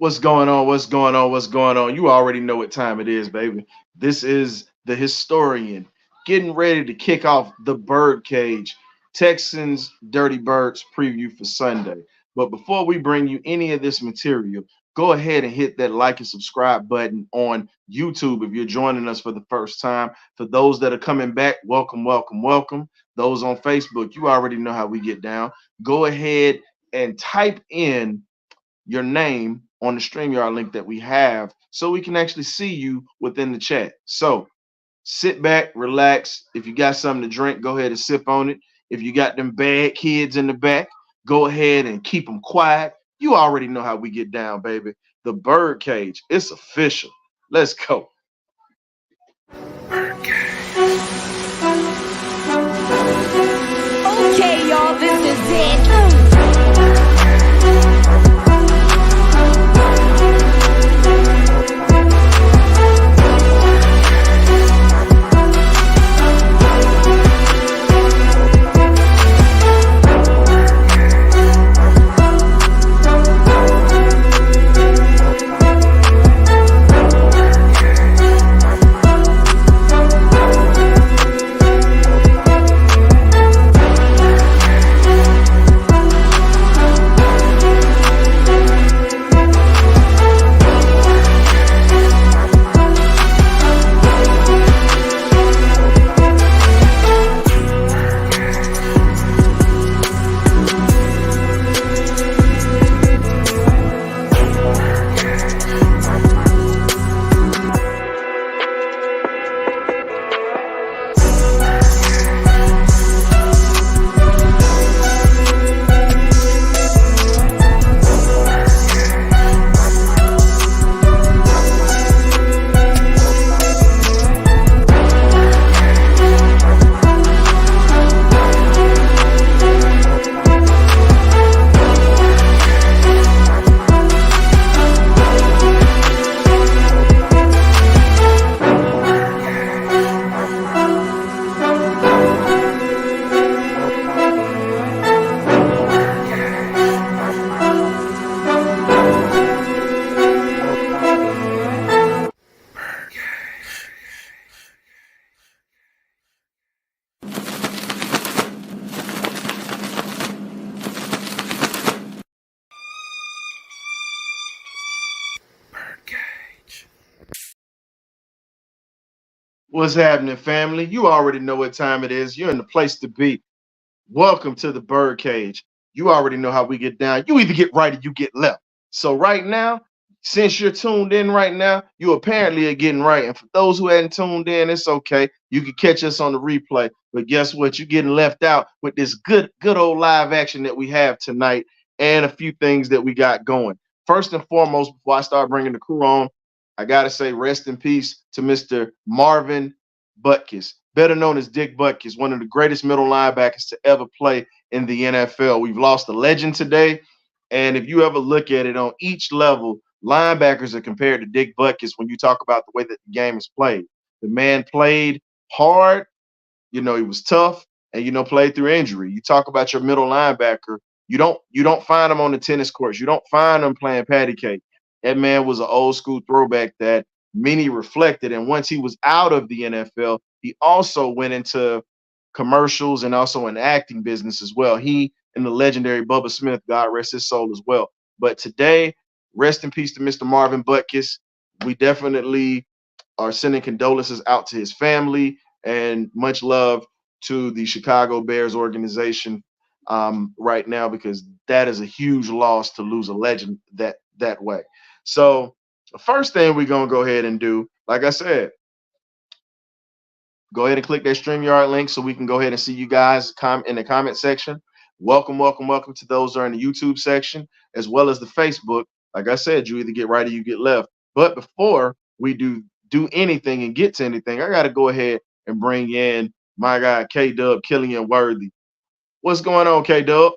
What's going on? What's going on? What's going on? You already know what time it is, baby. This is the historian getting ready to kick off the Birdcage Texans Dirty Birds preview for Sunday. But before we bring you any of this material, go ahead and hit that like and subscribe button on YouTube if you're joining us for the first time. For those that are coming back, welcome, welcome, welcome. Those on Facebook, you already know how we get down. Go ahead and type in your name on the StreamYard link that we have so we can actually see you within the chat. So sit back, relax. If you got something to drink, go ahead and sip on it. If you got them bad kids in the back, go ahead and keep them quiet. You already know how we get down, baby. The bird cage, it's official. Let's go. Okay, y'all, this is it. What's happening, family? You already know what time it is. You're in the place to be. Welcome to the bird cage. You already know how we get down. You either get right or you get left. So right now, since you're tuned in right now, you apparently are getting right. And for those who hadn't tuned in, it's okay. You can catch us on the replay. But guess what? You're getting left out with this good old live action that we have tonight and a few things that we got going. First and foremost, before I start bringing the crew on, I got to say rest in peace to Mr. Marvin Butkus, better known as Dick Butkus, one of the greatest middle linebackers to ever play in the NFL. We've lost a legend today. And if you ever look at it on each level, linebackers are compared to Dick Butkus when you talk about the way that the game is played. The man played hard, he was tough, and played through injury. You talk about your middle linebacker, you don't find him on the tennis courts. You don't find him playing patty cake. That man was an old school throwback that many reflected. And once he was out of the NFL, he also went into commercials and also an acting business as well. He and the legendary Bubba Smith, God rest his soul as well. But today, rest in peace to Mr. Marvin Butkus. We definitely are sending condolences out to his family and much love to the Chicago Bears organization right now, because that is a huge loss to lose a legend that way. So the first thing we're going to go ahead and do, like I said, go ahead and click that StreamYard link so we can go ahead and see you guys in the comment section. Welcome, welcome, welcome to those who are in the YouTube section, as well as the Facebook. Like I said, you either get right or you get left. But before we do anything and get to anything, I got to go ahead and bring in my guy, K-Dub, Killian Worthy. What's going on, K-Dub?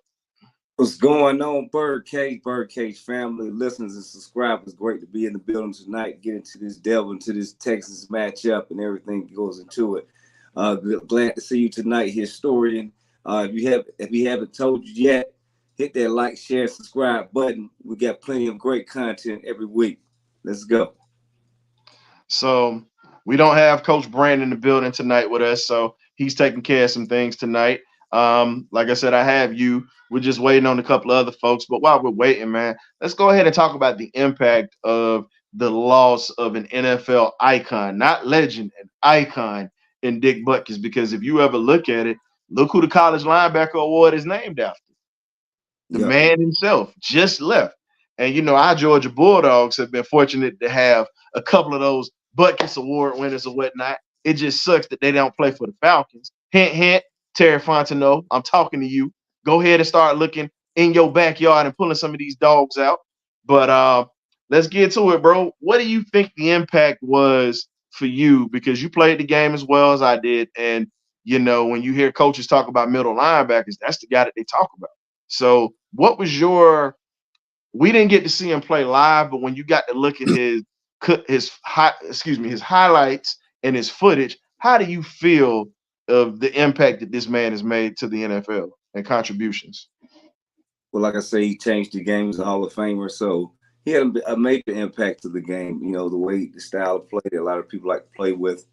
What's going on, BirdCage family, listeners and subscribers? Great to be in the building tonight, get into this, delve into this Texas matchup and everything goes into it. Glad to see you tonight, historian. If we haven't told you yet, hit that like, share, subscribe button. We got plenty of great content every week. Let's go. So we don't have Coach Brand in the building tonight with us, so he's taking care of some things tonight. Like I said, I have you. We're just waiting on a couple of other folks. But while we're waiting, man, let's go ahead and talk about the impact of the loss of an NFL icon, not legend, an icon in Dick Butkus. Because if you ever look at it, look who the college linebacker award is named after. The man himself just left. And, you know, our Georgia Bulldogs have been fortunate to have a couple of those Butkus Award winners or whatnot. It just sucks that they don't play for the Falcons. Hint, hint, Terry Fontenot, I'm talking to you. Go ahead and start looking in your backyard and pulling some of these dogs out. But let's get to it, bro. What do you think the impact was for you? Because you played the game as well as I did. And, you know, when you hear coaches talk about middle linebackers, that's the guy that they talk about. So what was your – we didn't get to see him play live, but when you got to look at his highlights and his footage, how do you feel of the impact that this man has made to the NFL and contributions? Well, like I say, he changed the game as a Hall of Famer, so he had a major impact to the game. You know, the way, the style of play that a lot of people like to play with,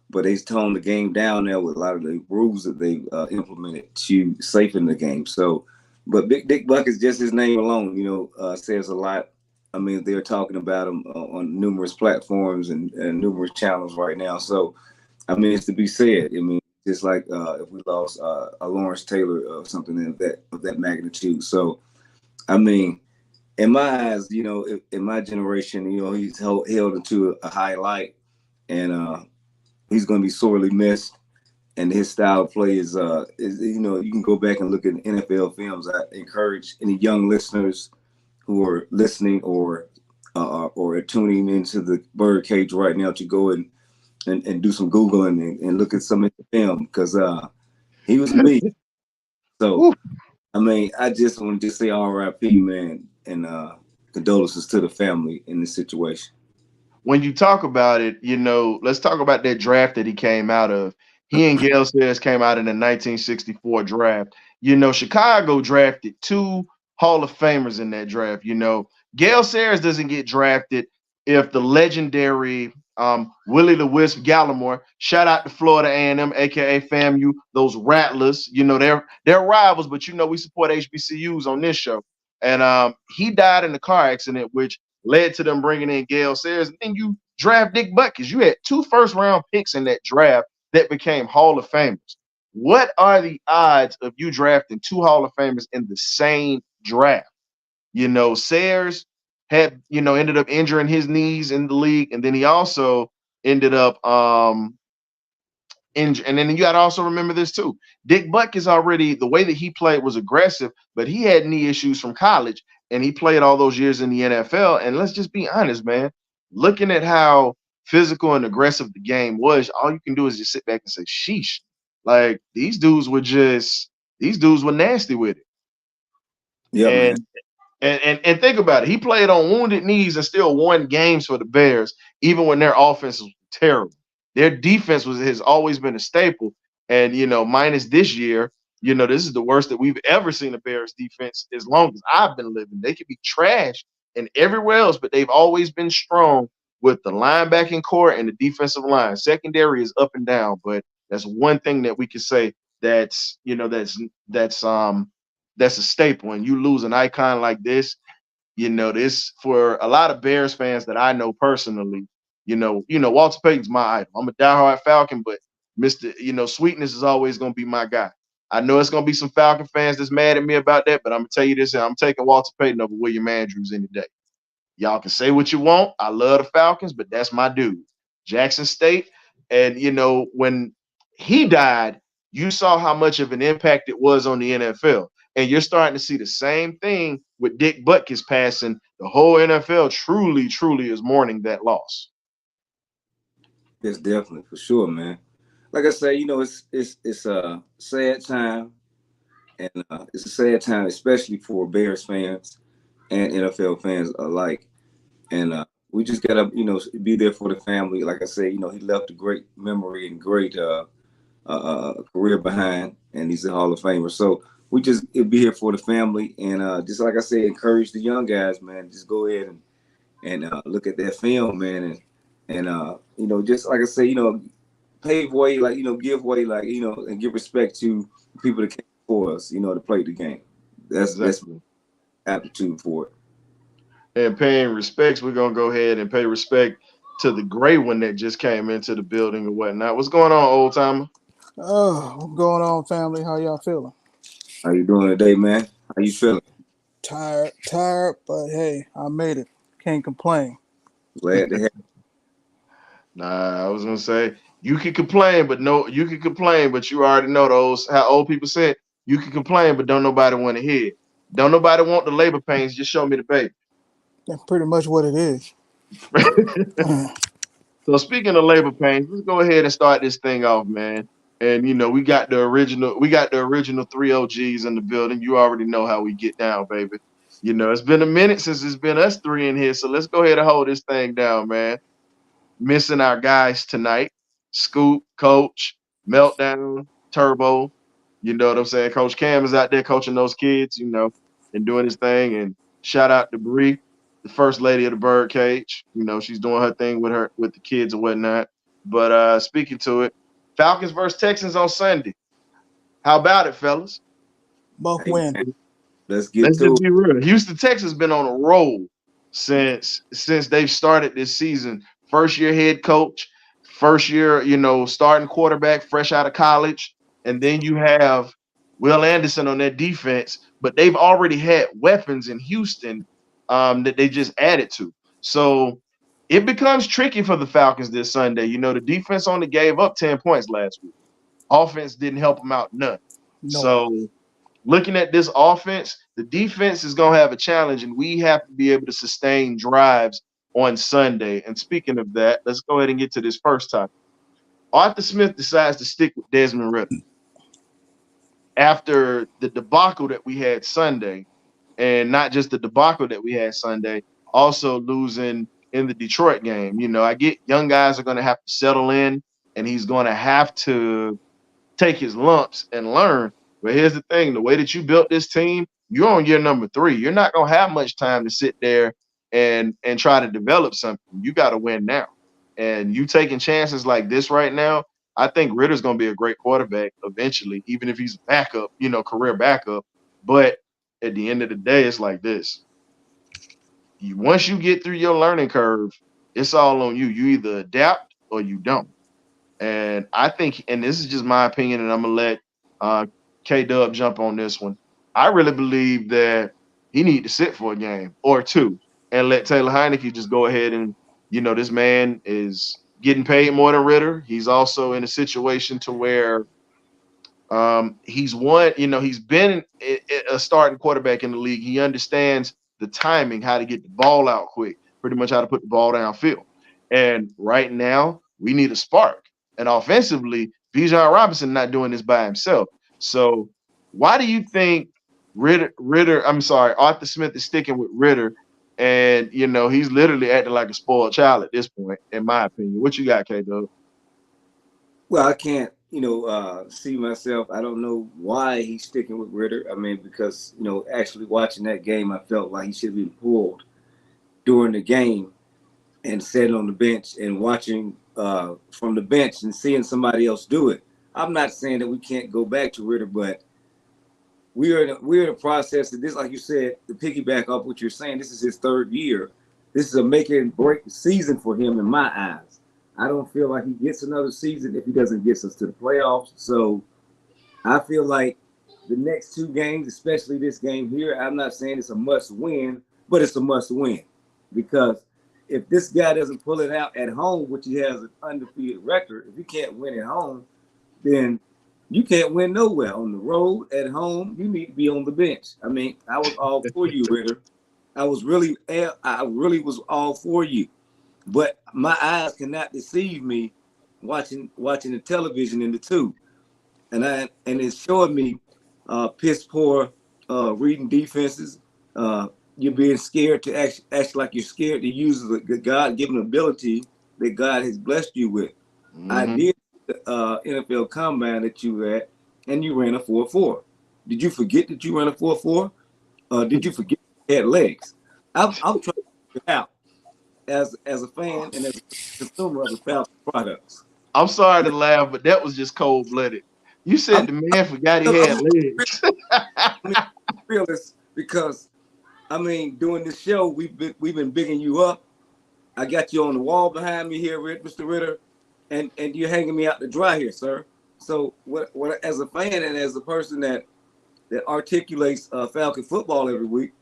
but they toned the game down there with a lot of the rules that they implemented to safeten the game. So, but Big Dick Butkus, just his name alone, you know, says a lot. I mean, they're talking about him on numerous platforms and numerous channels right now. So, I mean, it's to be said. I mean, just like if we lost a Lawrence Taylor or something of that magnitude. So, I mean, in my eyes, you know, in my generation, you know, he's held into a highlight, and he's going to be sorely missed. And his style of play is, you know, you can go back and look at NFL films. I encourage any young listeners who are listening or tuning into the BirdCage right now to go and do some Googling and look at some of the film, because he was a beast. So, I mean, I just want to say RIP, man, and condolences to the family in this situation. When you talk about it, you know, let's talk about that draft that he came out of. He and Gale Sayers came out in the 1964 draft. You know, Chicago drafted 2 Hall of Famers in that draft. You know, Gale Sayers doesn't get drafted if the legendary Willie the Wisp Gallimore, shout out to Florida A&M, aka FAMU, those Rattlers. You know, they're rivals, but you know we support HBCUs on this show. And he died in a car accident, which led to them bringing in Gale Sayers. And then you draft Dick Butkus. You had 2 first-round picks in that draft that became Hall of Famers. What are the odds of you drafting 2 Hall of Famers in the same draft? You know, Sayers had, you know, ended up injuring his knees in the league, and then he also ended up injured. And then you got to also remember this too. Dick Butkus already, the way that he played was aggressive, but he had knee issues from college, and he played all those years in the NFL. And let's just be honest, man. Looking at how physical and aggressive the game was, all you can do is just sit back and say, sheesh. Like, these dudes were nasty with it. Yeah, man. And think about it. He played on wounded knees and still won games for the Bears, even when their offense was terrible. Their defense has always been a staple. And, you know, minus this year, you know, this is the worst that we've ever seen a Bears defense as long as I've been living. They could be trash and everywhere else, but they've always been strong with the linebacking core and the defensive line. Secondary is up and down, but that's one thing that we can say that's, you know, that's a staple. And you lose an icon like this, you know, this for a lot of Bears fans that I know personally, you know, Walter Payton's my idol. I'm a diehard Falcon, but Mr. You know, Sweetness is always going to be my guy. I know it's going to be some Falcon fans that's mad at me about that, but I'm going to tell you this, I'm taking Walter Payton over William Andrews any day. Y'all can say what you want. I love the Falcons, but that's my dude. Jackson State. And, you know, when he died, you saw how much of an impact it was on the NFL. And you're starting to see the same thing with Dick Butkus passing. The whole NFL truly, truly is mourning that loss. Yes, definitely, for sure, man. Like I say, you know, it's a sad time, and it's a sad time, especially for Bears fans and NFL fans alike. And we just gotta, you know, be there for the family. Like I say, you know, he left a great memory and great career behind, and he's a Hall of Famer. So it'll be here for the family, and just like I said, encourage the young guys, man. Just go ahead and look at that film, man, and just like I say, pave way, like give way, like and give respect to the people that came before us, to play the game. That's Exactly. aptitude for it. And paying respects, we're gonna go ahead and pay respect to the gray one that just came into the building or whatnot. What's going on, old timer? Oh, what's going on, family? How y'all feeling? How you doing today, man? How you feeling? Tired, but hey, I made it. Can't complain. Glad to have Nah, I was gonna say you can complain, but you already know those how old people said you can complain, but don't nobody want to hear it. Don't nobody want the labor pains. Just show me the baby. That's pretty much what it is. So speaking of labor pains, let's go ahead and start this thing off, man. And we got the original three OGs in the building. You already know how we get down, baby. It's been a minute since it's been us three in here, so let's go ahead and hold this thing down, man. Missing our guys tonight. Scoop, Coach, Meltdown, Turbo. You know what I'm saying? Coach Cam is out there coaching those kids, and doing his thing. And shout out to Bree, the first lady of the BirdCage. She's doing her thing with the kids and whatnot. But speaking to it, Falcons versus Texans on Sunday. How about it, fellas? Both Hey, win. man, let's get Let's to just it. be real. Houston Texans been on a roll since they've started this season. First year head coach, first year, starting quarterback, fresh out of college, and then you have Will Anderson on their defense. But they've already had weapons in Houston that they just added to. So it becomes tricky for the Falcons this Sunday. The defense only gave up 10 points last week. Offense didn't help them out none. No. So looking at this offense, the defense is going to have a challenge, and we have to be able to sustain drives on Sunday. And speaking of that, let's go ahead and get to this first topic. Arthur Smith decides to stick with Desmond Ridder after the debacle that we had Sunday, and not just the debacle that we had Sunday, also losing in the Detroit game. I get young guys are going to have to settle in, and he's going to have to take his lumps and learn. But here's the thing, the way that you built this team, you're on year number 3. You're not going to have much time to sit there and try to develop something. You got to win now. And you taking chances like this right now, I think Ritter's going to be a great quarterback eventually, even if he's a backup, career backup. But at the end of the day, it's like this. Once you get through your learning curve, it's all on you. You either adapt or you don't. And I think, and this is just my opinion, and I'm going to let K-Dub jump on this one. I really believe that he need to sit for a game or two and let Taylor Heineke just go ahead and, this man is getting paid more than Ridder. He's also in a situation to where he's been a starting quarterback in the league. He understands the timing, how to get the ball out quick, pretty much how to put the ball downfield. And right now, we need a spark. And offensively, Bijan Robinson not doing this by himself. So why do you think Arthur Smith is sticking with Ridder? And, he's literally acting like a spoiled child at this point, in my opinion. What you got, K-Dub? Well, I can't, see myself. I don't know why he's sticking with Ridder. I mean, because, actually watching that game, I felt like he should have been pulled during the game and sitting on the bench and watching from the bench and seeing somebody else do it. I'm not saying that we can't go back to Ridder, but we're in a process of this, like you said, to piggyback off what you're saying. This is his 3rd year. This is a make and break season for him in my eyes. I don't feel like he gets another season if he doesn't get us to the playoffs. So I feel like the next 2 games, especially this game here, I'm not saying it's a must win, but it's a must win. Because if this guy doesn't pull it out at home, which he has an undefeated record, if you can't win at home, then you can't win nowhere. On the road, at home, you need to be on the bench. I mean, I was all for you, Ridder. I really was all for you. But my eyes cannot deceive me watching the television in the 2. And it showed me piss poor reading defenses. You're being scared to act like you're scared to use the God-given ability that God has blessed you with. Mm-hmm. I did the NFL Combine that you were at, and you ran a 4.4. Did you forget that you ran a 4.4? Did you forget you had legs? I'm trying to figure it out as a fan and as a consumer of the Falcon products. I'm sorry to laugh, but that was just cold blooded. You said the man forgot he had legs. I'm realist because doing this show, we've been bigging you up. I got you on the wall behind me here, Mr. Ritter, and you're hanging me out to dry here, sir. So what as a fan and as a person that articulates Falcon football every week,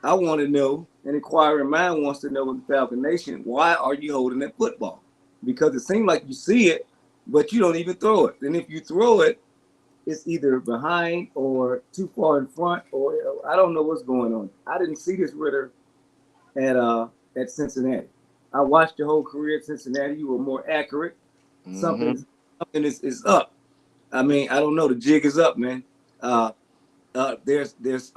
I want to know, an inquiring mind wants to know in the Falcon Nation, why are you holding that football? Because it seems like you see it, but you don't even throw it. And if you throw it, it's either behind or too far in front, or I don't know what's going on. I didn't see this Ritter at Cincinnati. I watched your whole career at Cincinnati. You were more accurate. Mm-hmm. Something is up. I don't know. The jig is up, man. There's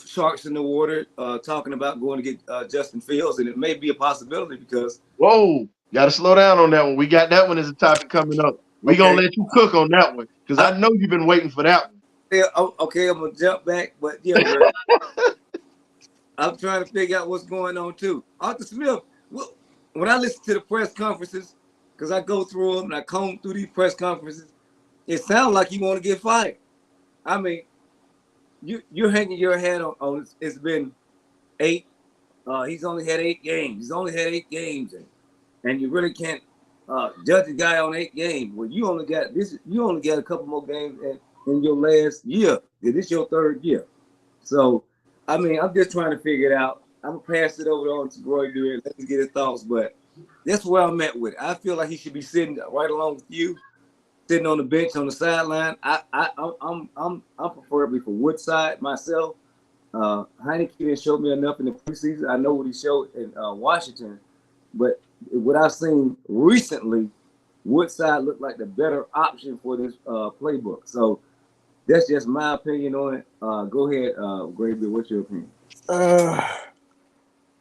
sharks in the water talking about going to get Justin Fields, and it may be a possibility because. Whoa, got to slow down on that one. We got that one as a topic coming up. We're going to let you cook on that one because I know you've been waiting for that one. Yeah, okay, I'm going to jump back, but yeah, I'm trying to figure out what's going on too. Arthur Smith, when I listen to the press conferences, because I go through them and I comb through these press conferences, it sounds like you want to get fired. You're hanging your head on it's been 8. He's only had 8 games. And you really can't judge a guy on 8 games. Well, you only got a couple more games in your last year. This is your 3rd year. So, I'm just trying to figure it out. I'm gonna pass it over on to Roy Beard. Let me get his thoughts, but that's where I'm at with it. I feel like he should be sitting right along with you, sitting on the bench on the sideline. I'm preferably for Woodside myself. Heineke didn't show me enough in the preseason. I know what he showed in Washington, but what I've seen recently, Woodside looked like the better option for this playbook. So that's just my opinion on it. Go ahead, Gravy. What's your opinion?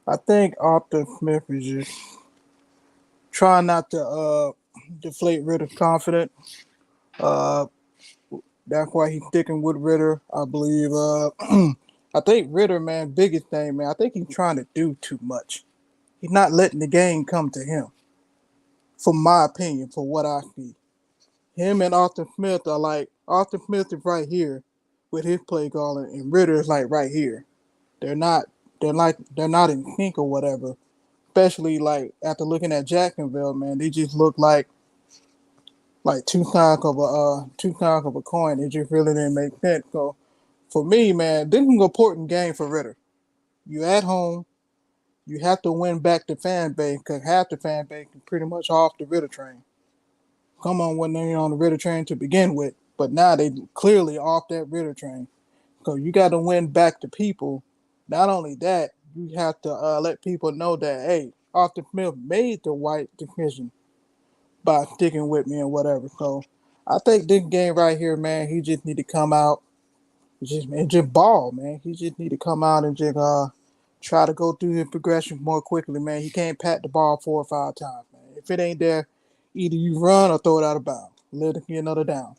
I think Arthur Smith is just trying not to deflate Ritter's confidence. That's why he's sticking with Ritter, I believe. I think Ritter, man, biggest thing, man, I think he's trying to do too much. He's not letting the game come to him, from my opinion, for what I see. Him and Arthur Smith are like, Arthur Smith is right here with his play calling, and Ritter is like right here. They're not in sync or whatever. Especially like after looking at Jacksonville, man, they just look like two sides of a coin. It just really didn't make sense. So for me, man, this is an important game for Ritter. You at home, you have to win back the fan base because half the fan base is pretty much off the Ritter train. Come on, when they're on the Ritter train to begin with, but now they clearly off that Ritter train. So you got to win back the people. Not only that, you have to let people know that, hey, Arthur Smith made the right decision by sticking with me and whatever. So I think this game right here, man, he just need to come out and just ball, man. He just need to come out and just try to go through his progression more quickly, man. He can't pat the ball 4 or 5 times, man. If it ain't there, either you run or throw it out of bounds. Let it be another down.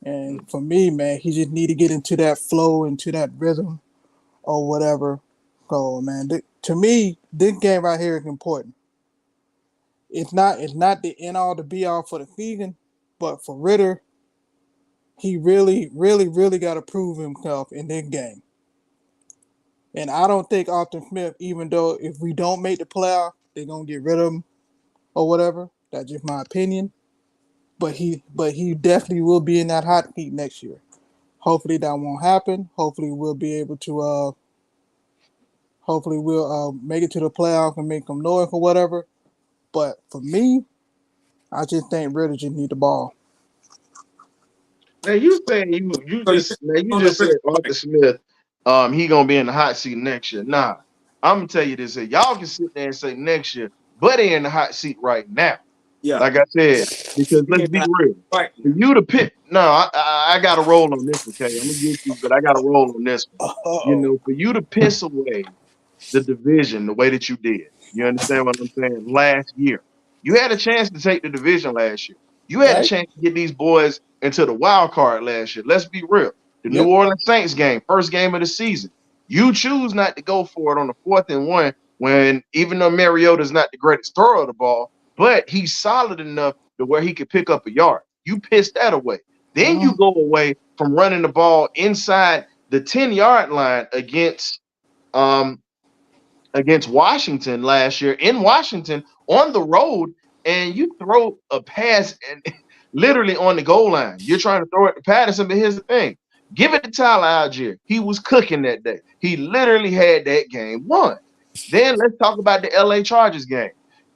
And for me, man, he just need to get into that flow, into that rhythm or whatever. So, man, to me, this game right here is important. It's not the end all, the be all for the season, but for Ritter, he really, really, really got to prove himself in this game. And I don't think Arthur Smith, even though if we don't make the playoff, they're gonna get rid of him or whatever. That's just my opinion. But he definitely will be in that hot seat next year. Hopefully that won't happen. Hopefully we'll be able to make it to the playoff and make some noise or whatever. But for me, I just think Ritter just need the ball. Now you saying you just said Arthur Smith, he gonna be in the hot seat next year. Nah, I'm gonna tell you this here. Y'all can sit there and say next year, but they in the hot seat right now. Yeah. Like I said, because let's be real. Right. For you to pick, no, I got to roll on this, okay? I'm gonna get you, but I got to roll on this one. You know, for you to piss away the division the way that you did, you understand what I'm saying? Last year, you had a chance to take the division last year. You had a chance to get these boys into the wild card last year. Let's be real. The Yep. New Orleans Saints game, first game of the season. You choose not to go for it on the 4th and 1 when even though Mariota's not the greatest thrower of the ball, but he's solid enough to where he could pick up a yard. You piss that away. Then you go away from running the ball inside the 10-yard line um against Washington last year in Washington on the road, and you throw a pass and literally on the goal line. You're trying to throw it to Patterson, but here's the thing. Give it to Tyler Algier. He was cooking that day. He literally had that game won. Then let's talk about the LA Chargers game.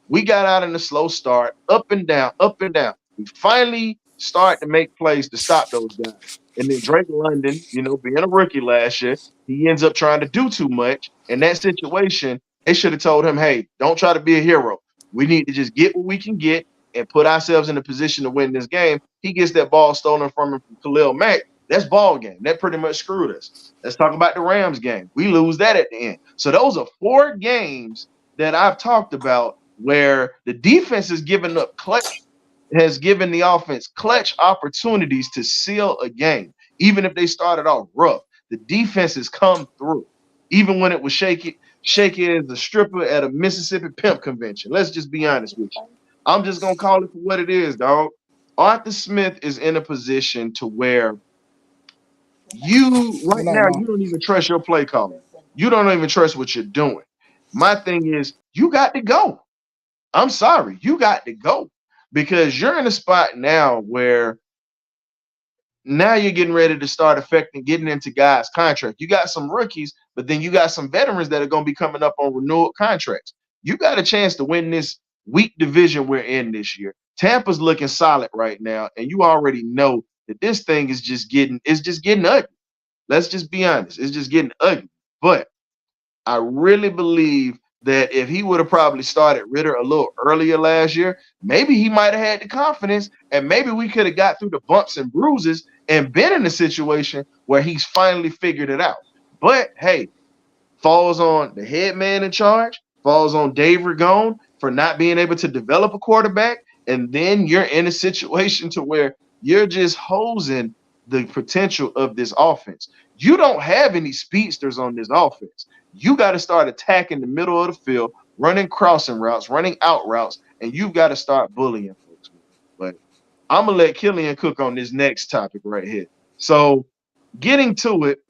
We got out in a slow start, up and down, up and down. We finally start to make plays to stop those guys. And then Drake London, being a rookie last year, he ends up trying to do too much. In that situation, they should have told him, hey, don't try to be a hero. We need to just get what we can get and put ourselves in a position to win this game. He gets that ball stolen from him from Khalil Mack. That's ball game. That pretty much screwed us. Let's talk about the Rams game. We lose that at the end. So those are 4 games that I've talked about where the defense has given the offense clutch opportunities to seal a game. Even if they started off rough, the defense has come through. Even when it was shaky as a stripper at a Mississippi pimp convention. Let's just be honest with you. I'm just going to call it for what it is, dog. Arthur Smith is in a position to where you don't even trust your play calling. You don't even trust what you're doing. My thing is, you got to go. I'm sorry, you got to go because you're in a spot now where now you're getting ready to start getting into guys' contract. You got some rookies, but then you got some veterans that are going to be coming up on renewal contracts. You got a chance to win this weak division we're in this year. Tampa's looking solid right now, and you already know that this thing is just getting ugly. Let's just be honest. It's just getting ugly. But I really believe that if he would have probably started Ritter a little earlier last year, maybe he might have had the confidence, and maybe we could have got through the bumps and bruises and been in a situation where he's finally figured it out. But hey, falls on the head man in charge, falls on Dave Ragone for not being able to develop a quarterback, and then you're in a situation to where you're just hosing the potential of this offense. You don't have any speedsters on this offense. You got to start attacking the middle of the field, running crossing routes, running out routes, and you've got to start bullying folks. But I'm going to let Killian cook on this next topic right here. So getting to it,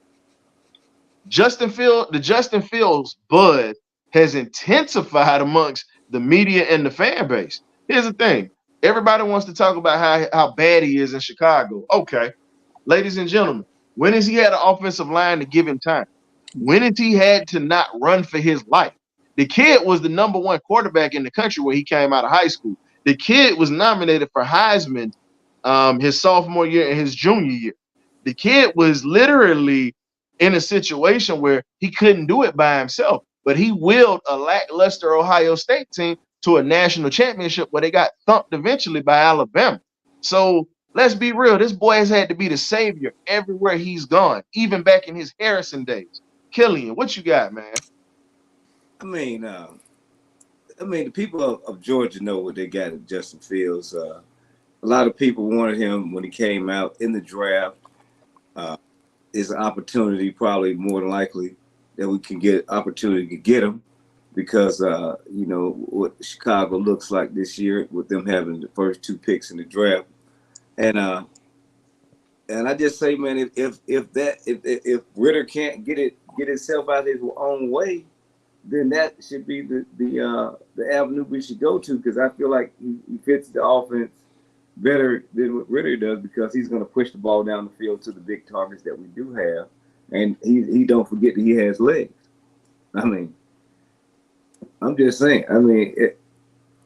the Justin Fields buzz has intensified amongst the media and the fan base. Here's the thing. Everybody wants to talk about how bad he is in Chicago. Okay. Ladies and gentlemen, when has he had an offensive line to give him time? When has he had to not run for his life? The kid was the number 1 quarterback in the country when he came out of high school. The kid was nominated for Heisman his sophomore year and his junior year. The kid was literally in a situation where he couldn't do it by himself, but he willed a lackluster Ohio State team to a national championship where they got thumped eventually by Alabama. So let's be real. This boy has had to be the savior everywhere he's gone, even back in his Harrison days. Killian, what you got, man? I mean, the people of Georgia know what they got at Justin Fields. A lot of people wanted him when he came out in the draft. Is an opportunity, probably more than likely, that we can get opportunity to get him because, what Chicago looks like this year with them having the first 2 picks in the draft. And I just say, man, if Ritter can't get himself out his own way, then that should be the avenue we should go to because I feel like he fits the offense better than what Ritter does because he's going to push the ball down the field to the big targets that we do have, and he don't forget that he has legs. I mean, I'm just saying. I mean,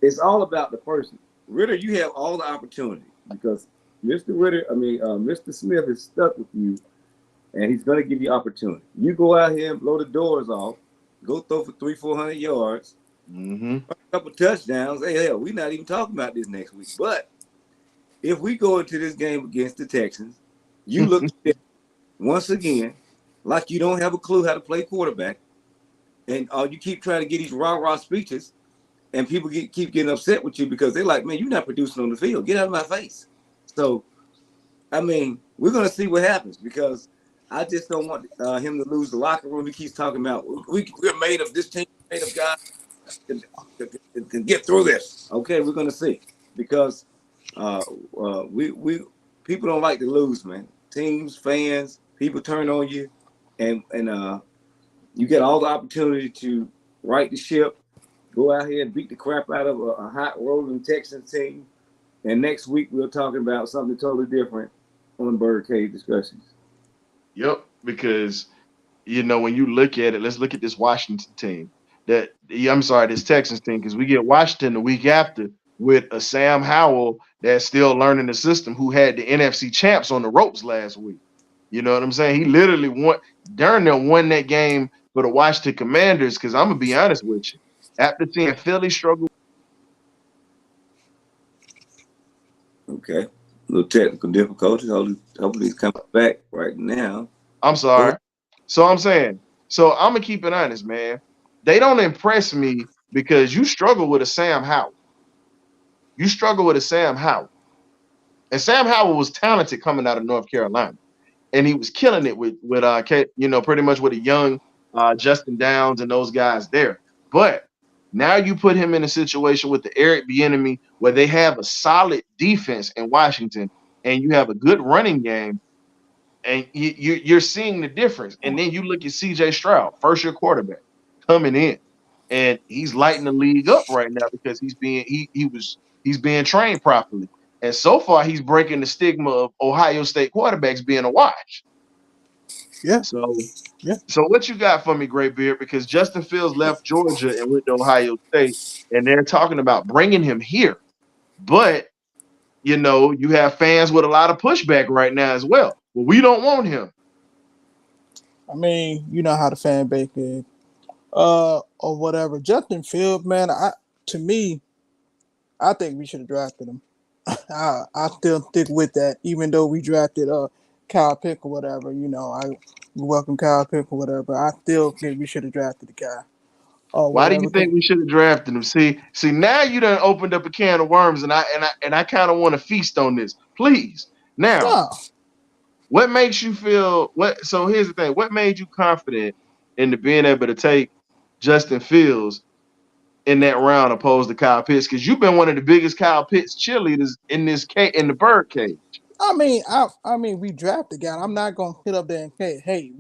it's all about the person. Ritter, you have all the opportunity because Mr. Smith is stuck with you, and he's going to give you opportunity. You go out here and blow the doors off, go throw for 300-400 yards, a couple touchdowns. Hey, hell, we're not even talking about this next week. But if we go into this game against the Texans, you look once again like you don't have a clue how to play quarterback, and you keep trying to get these rah-rah speeches, and people keep getting upset with you because they're like, man, you're not producing on the field. Get out of my face. So, I mean, we're going to see what happens because I just don't want him to lose the locker room. He keeps talking about we're made of this team, made of guys can get through this. Okay, we're gonna see because we people don't like to lose, man. Teams, fans, people turn on you, and you get all the opportunity to right the ship, go out here and beat the crap out of a hot rolling Texans team. And next week we're talking about something totally different on BirdCage discussions. Yep, because when you look at it, let's look at this Washington team. This Texans team, because we get Washington the week after with a Sam Howell that's still learning the system, who had the NFC champs on the ropes last week. You know what I'm saying? He literally won that game for the Washington Commanders. Because I'm gonna be honest with you, after seeing Philly struggle. Okay. A little technical difficulties. Hopefully he's coming back right now. I'm sorry. So I'm saying, I'm gonna keep it honest, man. They don't impress me because you struggle with a Sam Howell. And Sam Howell was talented coming out of North Carolina, and he was killing it with pretty much with a young Justin Downs and those guys there. But now you put him in a situation with the Eric Bieniemy where they have a solid defense in Washington, and you have a good running game, and you're seeing the difference. And then you look at C.J. Stroud, first-year quarterback, coming in, and he's lighting the league up right now because he's being trained properly. And so far, he's breaking the stigma of Ohio State quarterbacks being a watch. Yeah. So what you got for me, Great Beard? Because Justin Fields left Georgia and went to Ohio State, and they're talking about bringing him here. But, you have fans with a lot of pushback right now as well. Well, we don't want him. I mean, you know how the fan base is. Or whatever. Justin Fields, man, I think we should have drafted him. I still stick with that, even though we drafted Kyle Pick or whatever. I welcome Kyle Pick or whatever. I still think we should have drafted the guy. Why do you think we should have drafted him? See, now you done opened up a can of worms, and I kind of want to feast on this, please. Now, what makes you feel what? So here's the thing: what made you confident in being able to take Justin Fields in that round opposed to Kyle Pitts? Because you've been one of the biggest Kyle Pitts cheerleaders in the BirdCage. I mean, we drafted the guy. I'm not gonna hit up there and say, hey,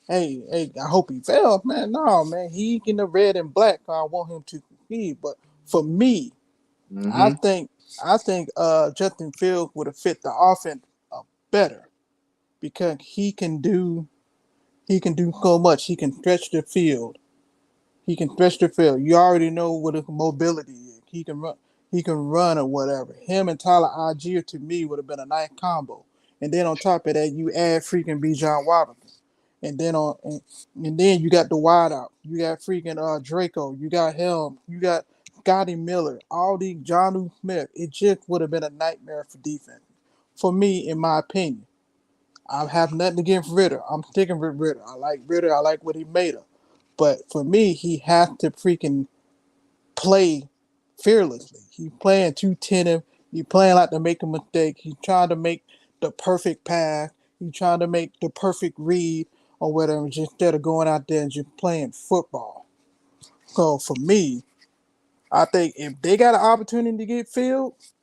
I hope he fails, man. No, man, he in the red and black. I want him to succeed. But for me, I think Justin Fields would have fit the offense better because he can do so much. He can stretch the field. You already know what his mobility is. He can run or whatever. Him and Tyler Algier to me would have been a nice combo. And then on top of that, you add freaking Bijan Robinson. And then you got the wide out. You got freaking Draco. You got Helm. You got Scotty Miller. All these Jonnu Smith. It just would have been a nightmare for defense. For me, in my opinion. I have nothing against Ritter. I'm sticking with Ritter. I like Ritter. I like what he made of. But for me, he has to freaking play fearlessly. He's playing too tentative. He's playing like to make a mistake. He's trying to make the perfect pass. He's trying to make the perfect read or whatever, just instead of going out there and just playing football. So for me, I think if they got an opportunity to get Fields,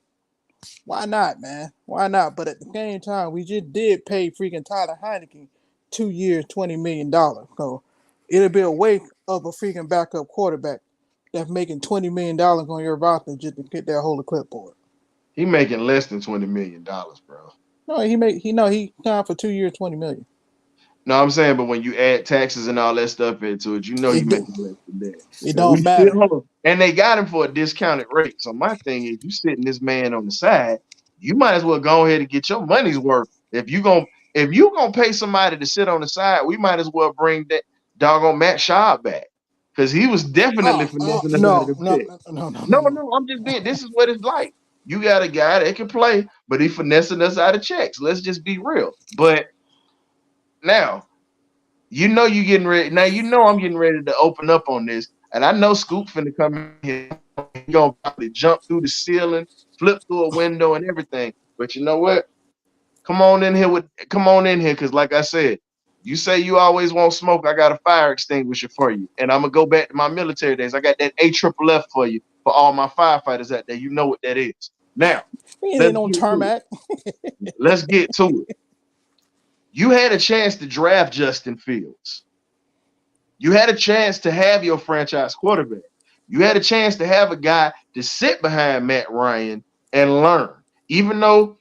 why not, man? Why not? But at the same time, we just did pay freaking Tyler Heineke 2 years, $20 million. So it'll be a waste of a freaking backup quarterback that's making $20 million on your roster just to get that hold of clipboard. He making less than $20 million, bro. No, he signed for 2 years, $20 million. No, I'm saying, but when you add taxes and all that stuff into it, he making less than that. It don't matter. And they got him for a discounted rate. So my thing is, you sitting this man on the side, you might as well go ahead and get your money's worth. If you gonna pay somebody to sit on the side, we might as well bring that doggone Matt Schaub back. Because he was definitely finessing us out of the pit. No, I'm just being, this is what it's like. You got a guy that can play, but he finessing us out of checks. Let's just be real. But now, you getting ready. Now I'm getting ready to open up on this. And I know Scoop finna come in here. He's gonna probably jump through the ceiling, flip through a window and everything. But you know what? Come on in here, because like I said, You say you always want smoke. I got a fire extinguisher for you. And I'm going to go back to my military days. I got that AFFF for you for all my firefighters out there. You know what that is. Now, He let's ain't on get to tarmac. it. Let's get to it. You had a chance to draft Justin Fields. You had a chance to have your franchise quarterback. You had a chance to have a guy to sit behind Matt Ryan and learn. Even though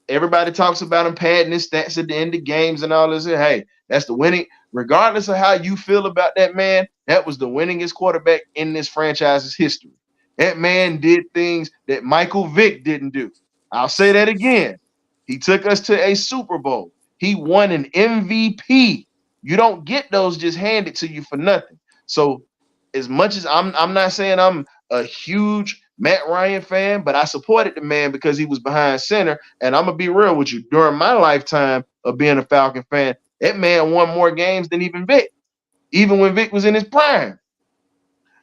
everybody talks about him padding his stats at the end of games and all this. Hey, that's the winning. Regardless of how you feel about that man, that was the winningest quarterback in this franchise's history. That man did things that Michael Vick didn't do. I'll say that again. He took us to a Super Bowl. He won an MVP. You don't get those just handed to you for nothing. So, as much as I'm not saying I'm a huge Matt Ryan fan, but I supported the man because he was behind center. And I'm gonna be real with you. During my lifetime of being a Falcon fan, that man won more games than even Vic, even when Vic was in his prime.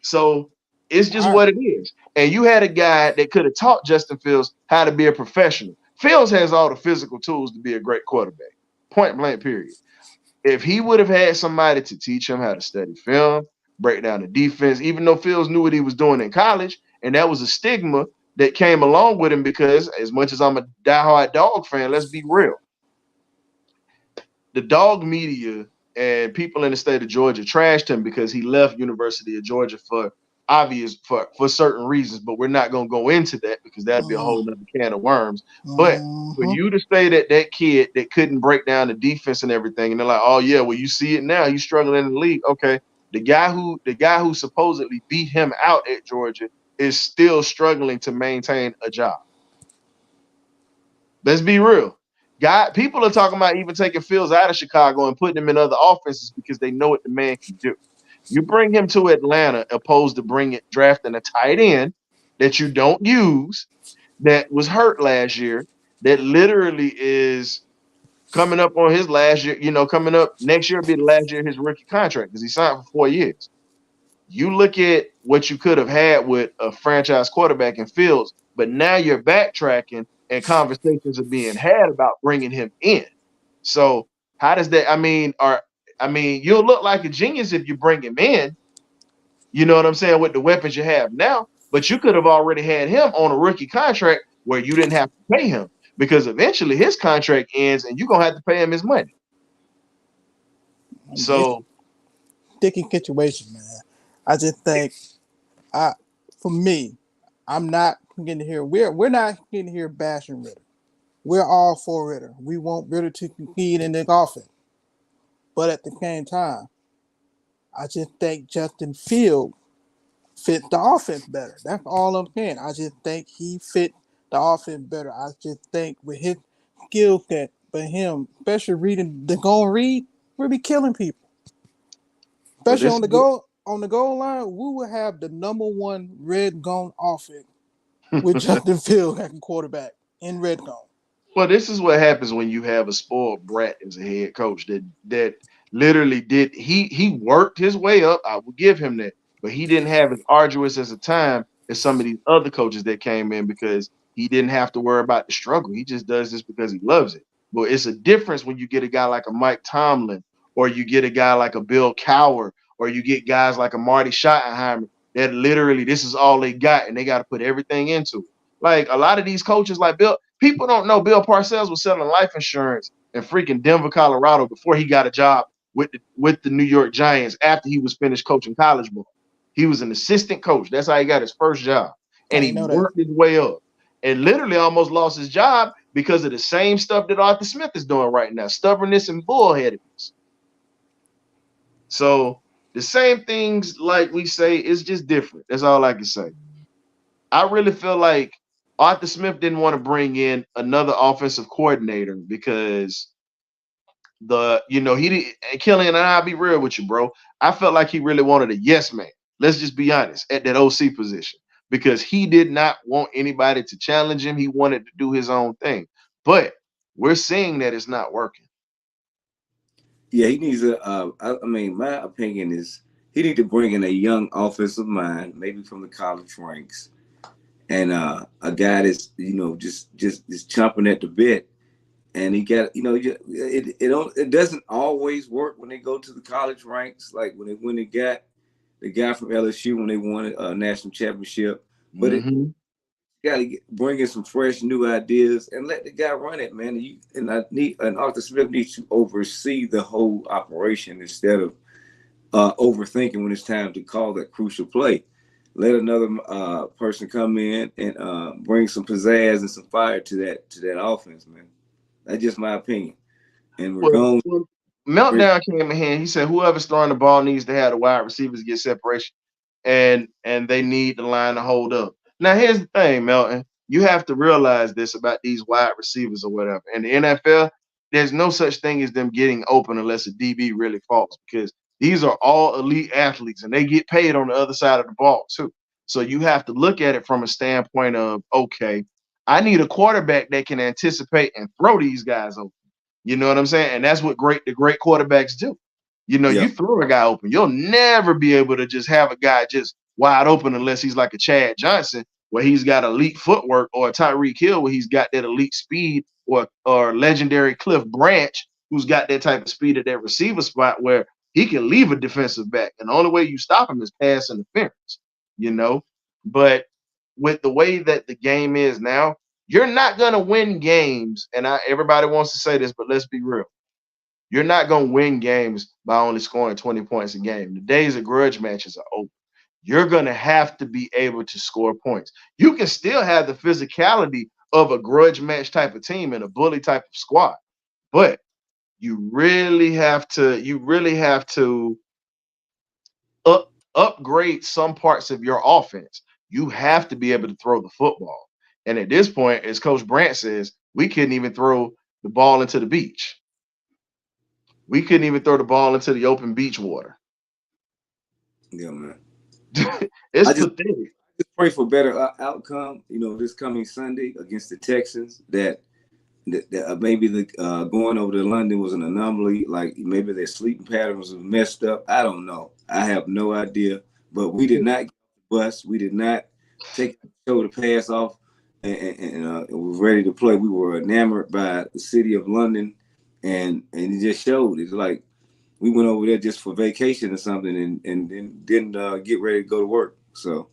So it's just what it is. And you had a guy that could have taught Justin Fields how to be a professional. Fields has all the physical tools to be a great quarterback. Point blank, period. If he would have had somebody to teach him how to study film, break down the defense, even though Fields knew what he was doing in college, and that was a stigma that came along with him because as much as I'm a diehard dog fan, let's be real. The dog media and people in the state of Georgia trashed him because he left University of Georgia for certain reasons, but we're not going to go into that because that'd be a whole nother can of worms. But for you to say that kid that couldn't break down the defense and everything, and they're like, oh yeah, well you see it now, he's struggling in the league. Okay, the guy who supposedly beat him out at Georgia is still struggling to maintain a job. Let's be real. People are talking about even taking Fields out of Chicago and putting him in other offenses because they know what the man can do. You bring him to Atlanta opposed to drafting a tight end that you don't use, that was hurt last year, that literally is coming up on his last year, coming up next year will be the last year of his rookie contract because he signed for 4 years. You look at what you could have had with a franchise quarterback in Fields, but now you're backtracking and conversations are being had about bringing him in. So how does that? You'll look like a genius if you bring him in. You know what I'm saying, with the weapons you have now, but you could have already had him on a rookie contract where you didn't have to pay him because eventually his contract ends and you're gonna have to pay him his money. So, sticky situation, man. I just think, for me, I'm not getting here. We're not getting here bashing Ritter. We're all for Ritter. We want Ritter to compete in the offense, but at the same time, I just think Justin Fields fit the offense better. That's all I'm saying. I just think he fit the offense better. I just think with his skill set, but him, especially reading the goal read, we'll be killing people. Especially on the goal line, we will have the number one red zone offense with Justin Fields as a quarterback in red zone. Well, this is what happens when you have a spoiled brat as a head coach that literally did he worked his way up. I will give him that, but he didn't have as arduous as a time as some of these other coaches that came in because he didn't have to worry about the struggle. He just does this because he loves it. But it's a difference when you get a guy like a Mike Tomlin, or you get a guy like a Bill Cowher, or you get guys like a Marty Schottenheimer that literally this is all they got and they got to put everything into it. Like a lot of these coaches, like Bill, people don't know Bill Parcells was selling life insurance in freaking Denver, Colorado before he got a job with the New York Giants after he was finished coaching college ball. He was an assistant coach. That's how he got his first job. And he worked his way up and literally almost lost his job because of the same stuff that Arthur Smith is doing right now, stubbornness and bullheadedness. So the same things like we say, it's just different. That's all I can say. I really feel like Arthur Smith didn't want to bring in another offensive coordinator because he didn't. Killian and I'll be real with you, bro. I felt like he really wanted a yes man. Let's just be honest at that OC position because he did not want anybody to challenge him. He wanted to do his own thing, but we're seeing that it's not working. Yeah, he needs my opinion is he needs to bring in a young offensive mind, maybe from the college ranks, and a guy that's just chomping at the bit And he got, it doesn't always work when they go to the college ranks, like when they got the guy from LSU when they won a national championship. But it got to bring in some fresh new ideas and let the guy run it, man. And Arthur Smith needs to oversee the whole operation instead of overthinking when it's time to call that crucial play. Let another person come in and bring some pizzazz and some fire to that offense, man. That's just my opinion. And we're going. Meltdown came in here. He said, "Whoever's throwing the ball needs to have the wide receivers get separation, and they need the line to hold up." Now, here's the thing, Melton. You have to realize this about these wide receivers or whatever. In the NFL, there's no such thing as them getting open unless a DB really falls, because these are all elite athletes and they get paid on the other side of the ball too. So you have to look at it from a standpoint of, okay, I need a quarterback that can anticipate and throw these guys open. You know what I'm saying? And that's what the great quarterbacks do. You throw a guy open. You'll never be able to just have a guy just wide open unless he's like a Chad Johnson, where he's got elite footwork, or a Tyreek Hill, where he's got that elite speed, or legendary Cliff Branch, who's got that type of speed at that receiver spot where he can leave a defensive back. And the only way you stop him is pass interference, But with the way that the game is now, you're not going to win games. And everybody wants to say this, but let's be real. You're not going to win games by only scoring 20 points a game. The days of grudge matches are over. You're going to have to be able to score points. You can still have the physicality of a grudge match type of team and a bully type of squad, but you really have to upgrade some parts of your offense. You have to be able to throw the football. And at this point, as Coach Brandt says, we couldn't even throw the ball into the beach. We couldn't even throw the ball into the open beach water. Yeah, man. It's pathetic. Just pray for better outcome, this coming Sunday against the Texans, that maybe the going over to London was an anomaly. Like maybe their sleeping patterns were messed up. I don't know. I have no idea. But we did not get the bus. We did not take the show to pass off and was ready to play. We were enamored by the city of London, and it just showed. It's like we went over there just for vacation or something, and then didn't get ready to go to work. So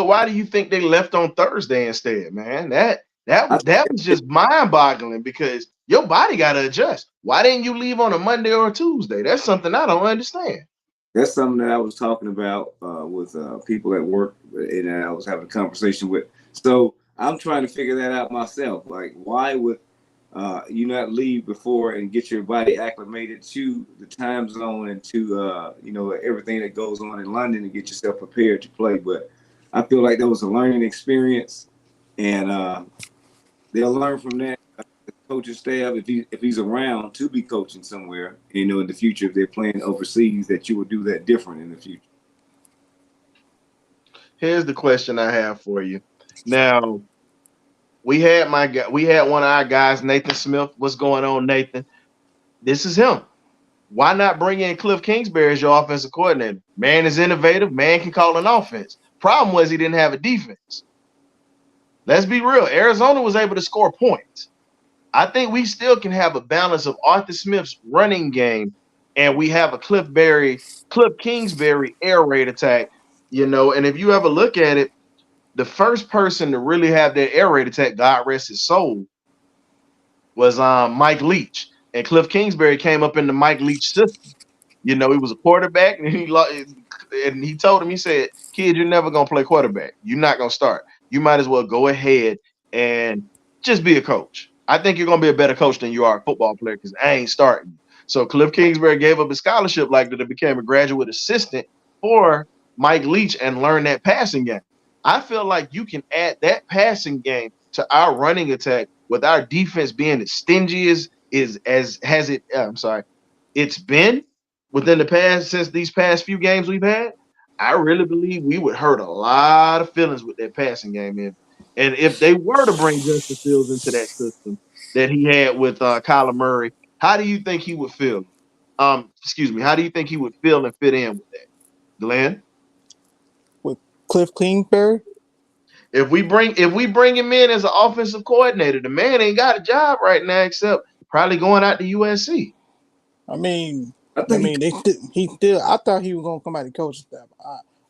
why do you think they left on Thursday instead, man? That was just mind-boggling, because your body got to adjust. Why didn't you leave on a Monday or a Tuesday? That's something I don't understand. That's something that I was talking about with people at work, and I was having a conversation with. So I'm trying to figure that out myself. Like, why would you not leave before and get your body acclimated to the time zone and to everything that goes on in London and get yourself prepared to play? But I feel like that was a learning experience, and they'll learn from that. The coaching staff, if he's around to be coaching somewhere, in the future, if they're playing overseas, that you would do that different in the future. Here's the question I have for you. Now, we had one of our guys, Nathan Smith. What's going on, Nathan? This is him. Why not bring in Cliff Kingsbury as your offensive coordinator? Man is innovative. Man can call an offense. Problem was he didn't have a defense. Let's be real. Arizona was able to score points. I think we still can have a balance of Arthur Smith's running game, and we have a Cliff Kingsbury air raid attack, and if you ever look at it, the first person to really have that air raid attack, God rest his soul, was Mike Leach. And Cliff Kingsbury came up in the Mike Leach system. He was a quarterback, and he told him, he said, "Kid, you're never going to play quarterback. You're not going to start. You might as well go ahead and just be a coach. I think you're going to be a better coach than you are a football player, because I ain't starting." So Cliff Kingsbury gave up his scholarship like that and became a graduate assistant for Mike Leach and learned that passing game. I feel like you can add that passing game to our running attack with our defense being as stingy as it's been within the past, since these past few games we've had. I really believe we would hurt a lot of feelings with that passing game in. And if they were to bring Justin Fields into that system that he had with Kyler Murray, how do you think he would feel? How do you think he would feel and fit in with that? Glenn? With Cliff Kingsbury? If we bring him in as an offensive coordinator, the man ain't got a job right now except probably going out to USC. I mean, I think he still. I thought he was gonna come out of coaching staff.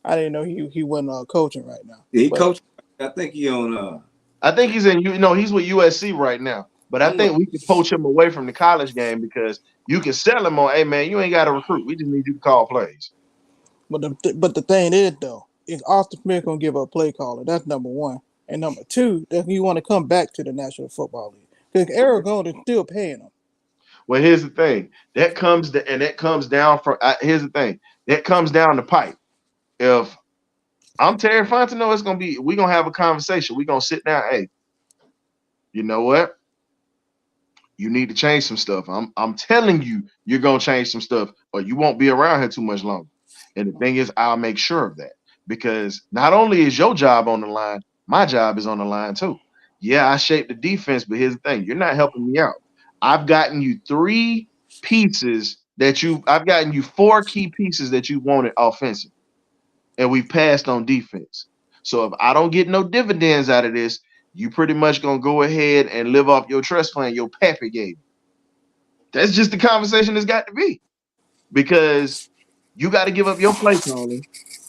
I didn't know he wasn't coaching right now. he But coached. I think he on. I think he's he's with USC right now. But I think we can poach him away from the college game because you can sell him on, hey man, you ain't got to recruit. We just need you to call plays. But the thing is though, is Austin Smith gonna give up play caller? That's number one, and number two, that he want to come back to the National Football League because Arizona is still paying him. Well, here's the thing. That comes down from. Here's the thing. That comes down the pipe. If I'm Terry Fontenot, it's gonna be. We're gonna have a conversation. We're gonna sit down. Hey, you know what? You need to change some stuff. I'm telling you, you're gonna change some stuff, or you won't be around here too much longer. And the thing is, I'll make sure of that because not only is your job on the line, my job is on the line too. Yeah, I shaped the defense, but here's the thing: you're not helping me out. I've gotten you I've gotten you 4 key pieces that you wanted offensive, and we passed on defense. So if I don't get no dividends out of this, you pretty much gonna go ahead and live off your trust plan your pappy gave you. That's just the conversation that's got to be. Because you got to give up your play calling.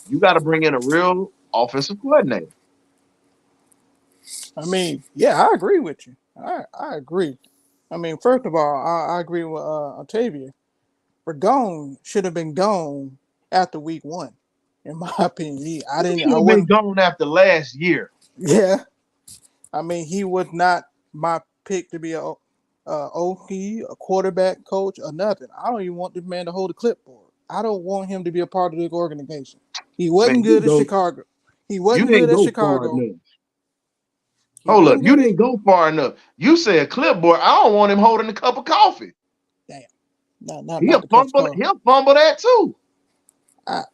You got to bring in a real offensive coordinator. I mean, yeah, I agree with you. I agree. I mean, first of all, I agree with Octavia. Gone should have been gone after week 1, in my opinion. I been gone after last year. Yeah, I mean, he was not my pick to be a OP, a quarterback coach, or nothing. I don't even want this man to hold a clipboard. I don't want him to be a part of the organization. He wasn't good at Chicago. He wasn't good at Chicago. Hold up, you didn't go far enough. You say a clipboard. I don't want him holding a cup of coffee. Damn. Not he'll fumble that too.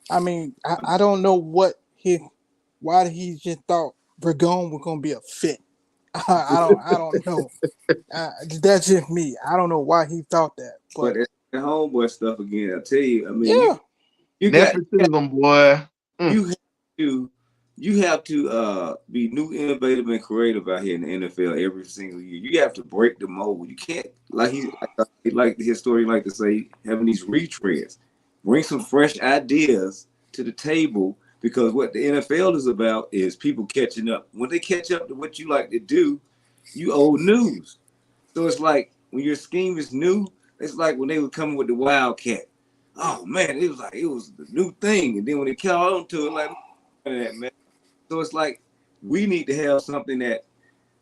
I mean, I don't know why he just thought Burgon was gonna be a fit. I don't know. That's just me. I don't know why he thought that. But it's the homeboy stuff again. I tell you. I mean, yeah, you nepotism, boy. You have to be new, innovative, and creative out here in the NFL every single year. You have to break the mold. You can't like his story like to say having these retreads. Bring some fresh ideas to the table because what the NFL is about is people catching up. When they catch up to what you like to do, you old news. So it's like when your scheme is new, it's like when they were coming with the Wildcat. Oh man, it was the new thing, and then when they caught on to it, like that man. So it's like we need to have something that,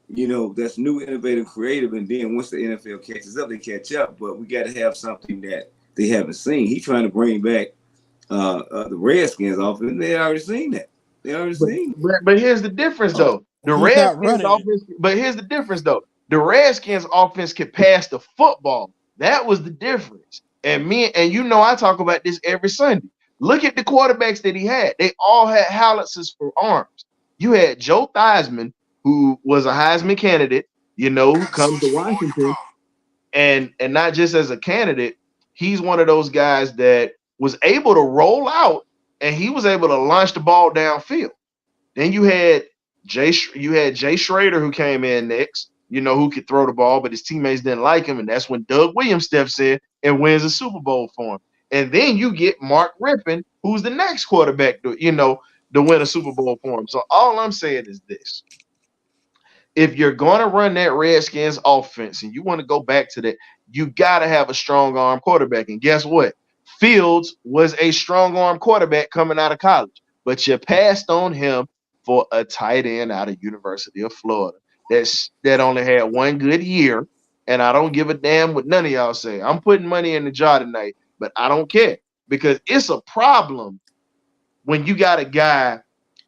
that's new, innovative, creative, and then once the NFL catches up, they catch up. But we got to have something that they haven't seen. He's trying to bring back the Redskins off, and they already seen that. But here's the difference, though. The Redskins offense. But here's the difference, though. The Redskins offense could pass the football. That was the difference. And I talk about this every Sunday. Look at the quarterbacks that he had. They all had howitzers for arms. You had Joe Theismann, who was a Heisman candidate, who comes to Washington, and not just as a candidate, he's one of those guys that was able to roll out, and he was able to launch the ball downfield. Then you had Jay Schrader, who came in next, who could throw the ball, but his teammates didn't like him, and that's when Doug Williams steps in and wins a Super Bowl for him. And then you get Mark Rippon, who's the next quarterback to win a Super Bowl for him. So all I'm saying is this. If you're going to run that Redskins offense and you want to go back to that, you got to have a strong arm quarterback. And guess what? Fields was a strong arm quarterback coming out of college, but you passed on him for a tight end out of University of Florida that only had one good year. And I don't give a damn what none of y'all say. I'm putting money in the jar tonight, but I don't care because it's a problem when you got a guy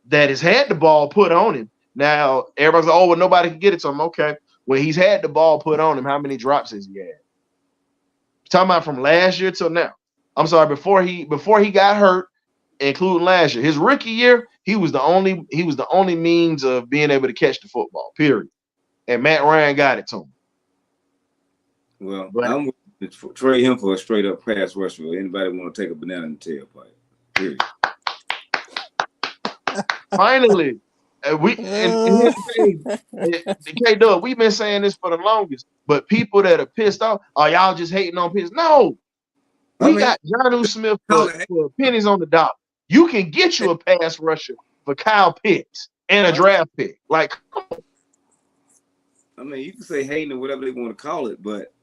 that has had the ball put on him. Now, everybody's like, oh, well, nobody can get it to him. Okay. When he's had the ball put on him, how many drops has he had? Talking about from last year till now. I'm sorry, before he got hurt, including last year. His rookie year, he was the only means of being able to catch the football, period. And Matt Ryan got it to him. Well, I'm going to trade him for a straight up pass rusher. Anybody want to take a banana in the tailpipe? Period. Finally. And here's the thing, K-Dub, we've been saying this for the longest, but people that are pissed off, are y'all just hating on Pitts? No, we got Jonnu Smith for pennies on the dollar. You can get you a pass rusher for Kyle Pitts and a draft pick. Like, come on. I mean, you can say hating or whatever they want to call it, but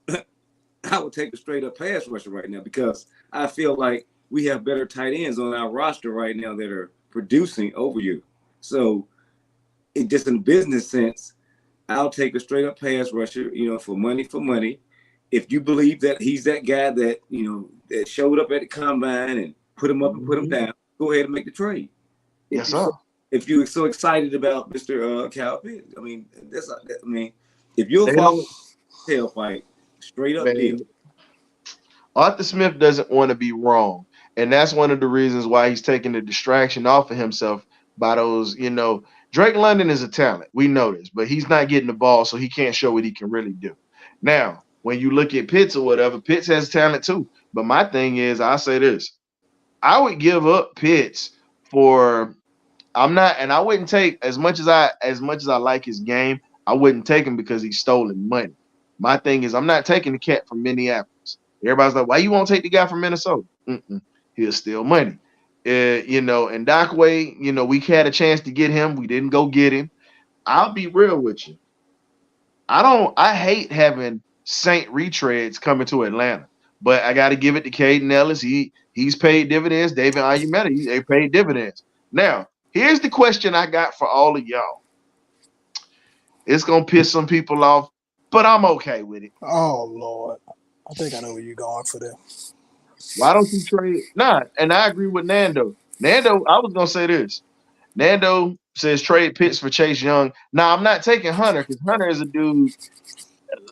I would take a straight up pass rusher right now because I feel like we have better tight ends on our roster right now that are producing over you. So, it just in business sense, I'll take a straight up pass rusher, for money. If you believe that he's that guy that, that showed up at the combine and put him up and put him down, go ahead and make the trade. Yes, sir. If you're so excited about Mr. Kyle Pitts, if you'll follow tailpipe, straight up deal. Arthur Smith doesn't want to be wrong. And that's one of the reasons why he's taking the distraction off of himself by those, Drake London is a talent. We know this, but he's not getting the ball, so he can't show what he can really do. Now, when you look at Pitts or whatever, Pitts has talent too. But my thing is, I'll say this. I would give up Pitts for I wouldn't take as much as I like his game, I wouldn't take him because he's stolen money. My thing is I'm not taking the cat from Minneapolis. Everybody's like, why you won't take the guy from Minnesota? He'll steal money. And Dockway, we had a chance to get him. We didn't go get him. I'll be real with you. I hate having Saint retreads coming to Atlanta, but I got to give it to Caden Ellis. He's paid dividends. David Ayumeta, they paid dividends. Now, here's the question I got for all of y'all. It's going to piss some people off, but I'm okay with it. Oh, Lord. I think I know where you're going for that. Why don't you trade? Nah, and I agree with Nando. Nando, I was going to say this. Nando says trade Pitts for Chase Young. Now, I'm not taking Hunter because Hunter is a dude.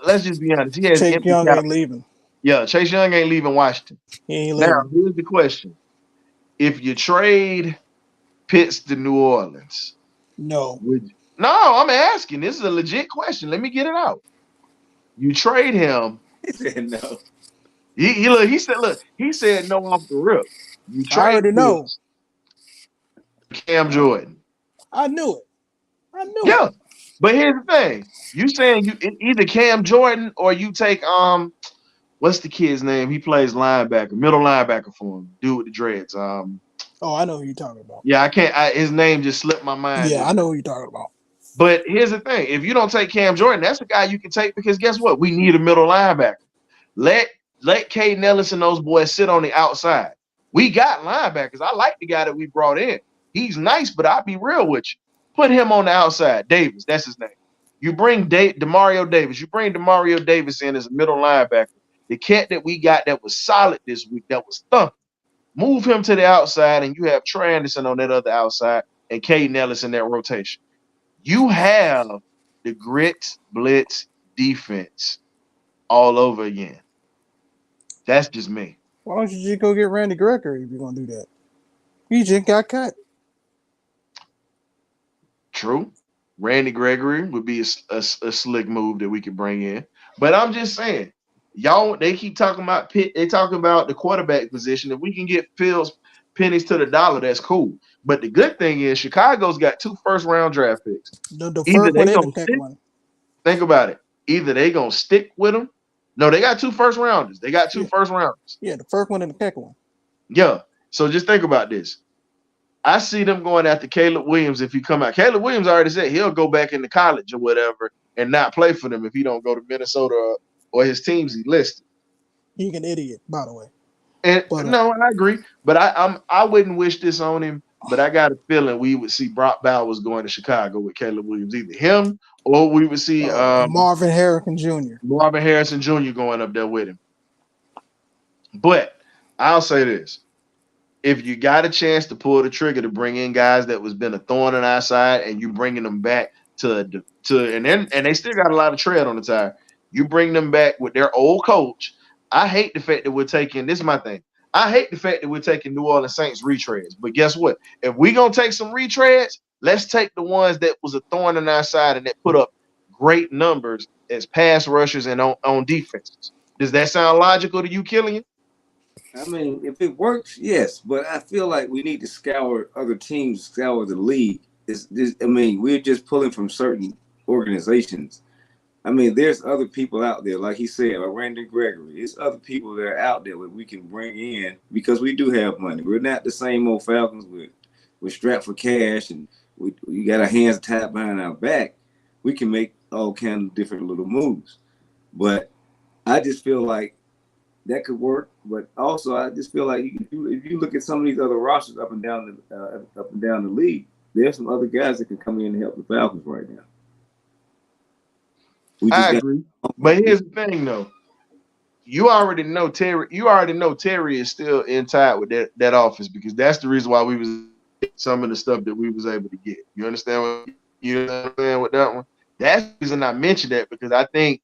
Let's just be honest. He has Chase Young ain't leaving. Yeah, Chase Young ain't leaving Washington. He ain't leaving. Now, here's the question. If you trade Pitts to New Orleans. No. No, I'm asking. This is a legit question. Let me get it out. You trade him. He said no. He said no off the rip. You trade I already know. Cam Jordan. I knew it. Yeah. But here's the thing. You saying you either Cam Jordan or you take what's the kid's name? He plays linebacker, middle linebacker for him. Dude with the dreads. Oh, I know who you're talking about. Yeah, I can't. His name just slipped my mind. Yeah, I know who you're talking about. But here's the thing: if you don't take Cam Jordan, that's a guy you can take because guess what? We need a middle linebacker. Let Caden Ellis and those boys sit on the outside. We got linebackers. I like the guy that we brought in. He's nice, but I'll be real with you. Put him on the outside. Davis, that's his name. You bring Demario Davis. You bring Demario Davis in as a middle linebacker. The cat that we got that was solid this week, that was thumping. Move him to the outside, and you have Trey Anderson on that other outside and Caden Ellis in that rotation. You have the grit blitz defense all over again. That's just me. Why don't you just go get Randy Gregory if you're going to do that? He just got cut. True. Randy Gregory would be a slick move that we could bring in. But I'm just saying, they keep talking about Pitt. They talking about the quarterback position. If we can get Fields pennies to the dollar, that's cool. But the good thing is Chicago's got 2 first-round draft picks. The first one and the second one. Think about it. Either they going to stick with them. No, they got 2 first-rounders. They got 2 first-rounders. Yeah, the first one and the second one. Yeah. So just think about this. I see them going after Caleb Williams if he come out. Caleb Williams already said he'll go back into college or whatever and not play for them if he don't go to Minnesota or his teams he listed. He's an idiot, by the way. No, I agree. But I wouldn't wish this on him. But I got a feeling we would see Brock Bowers going to Chicago with Caleb Williams, either him or we would see Marvin Harrison Jr. Marvin Harrison Jr. going up there with him. But I'll say this. If you got a chance to pull the trigger to bring in guys that was been a thorn in our side and you bringing them back and they still got a lot of tread on the tire, you bring them back with their old coach. I hate the fact that we're taking – this is my thing. I hate the fact that we're taking New Orleans Saints retreads. But guess what? If we're going to take some retreads, let's take the ones that was a thorn in our side and that put up great numbers as pass rushers and on defenses. Does that sound logical to you, Killian? I mean, if it works, yes. But I feel like we need to scour other teams, scour the league I mean, we're just pulling from certain organizations. I mean, there's other people out there, like he said, like Randy Gregory. There's other people that are out there that we can bring in because we do have money. We're not the same old Falcons we're strapped for cash and we got our hands tied behind our back. We can make all kinds of different little moves. But I just feel like that could work. But also, I just feel like if you look at some of these other rosters up and down the league, there's some other guys that can come in and help the Falcons right now. I agree. But here's the thing, though. You already know Terry is still in tied with that office because that's the reason why we was some of the stuff that we was able to get. You understand with that one? That's the reason I mentioned that because I think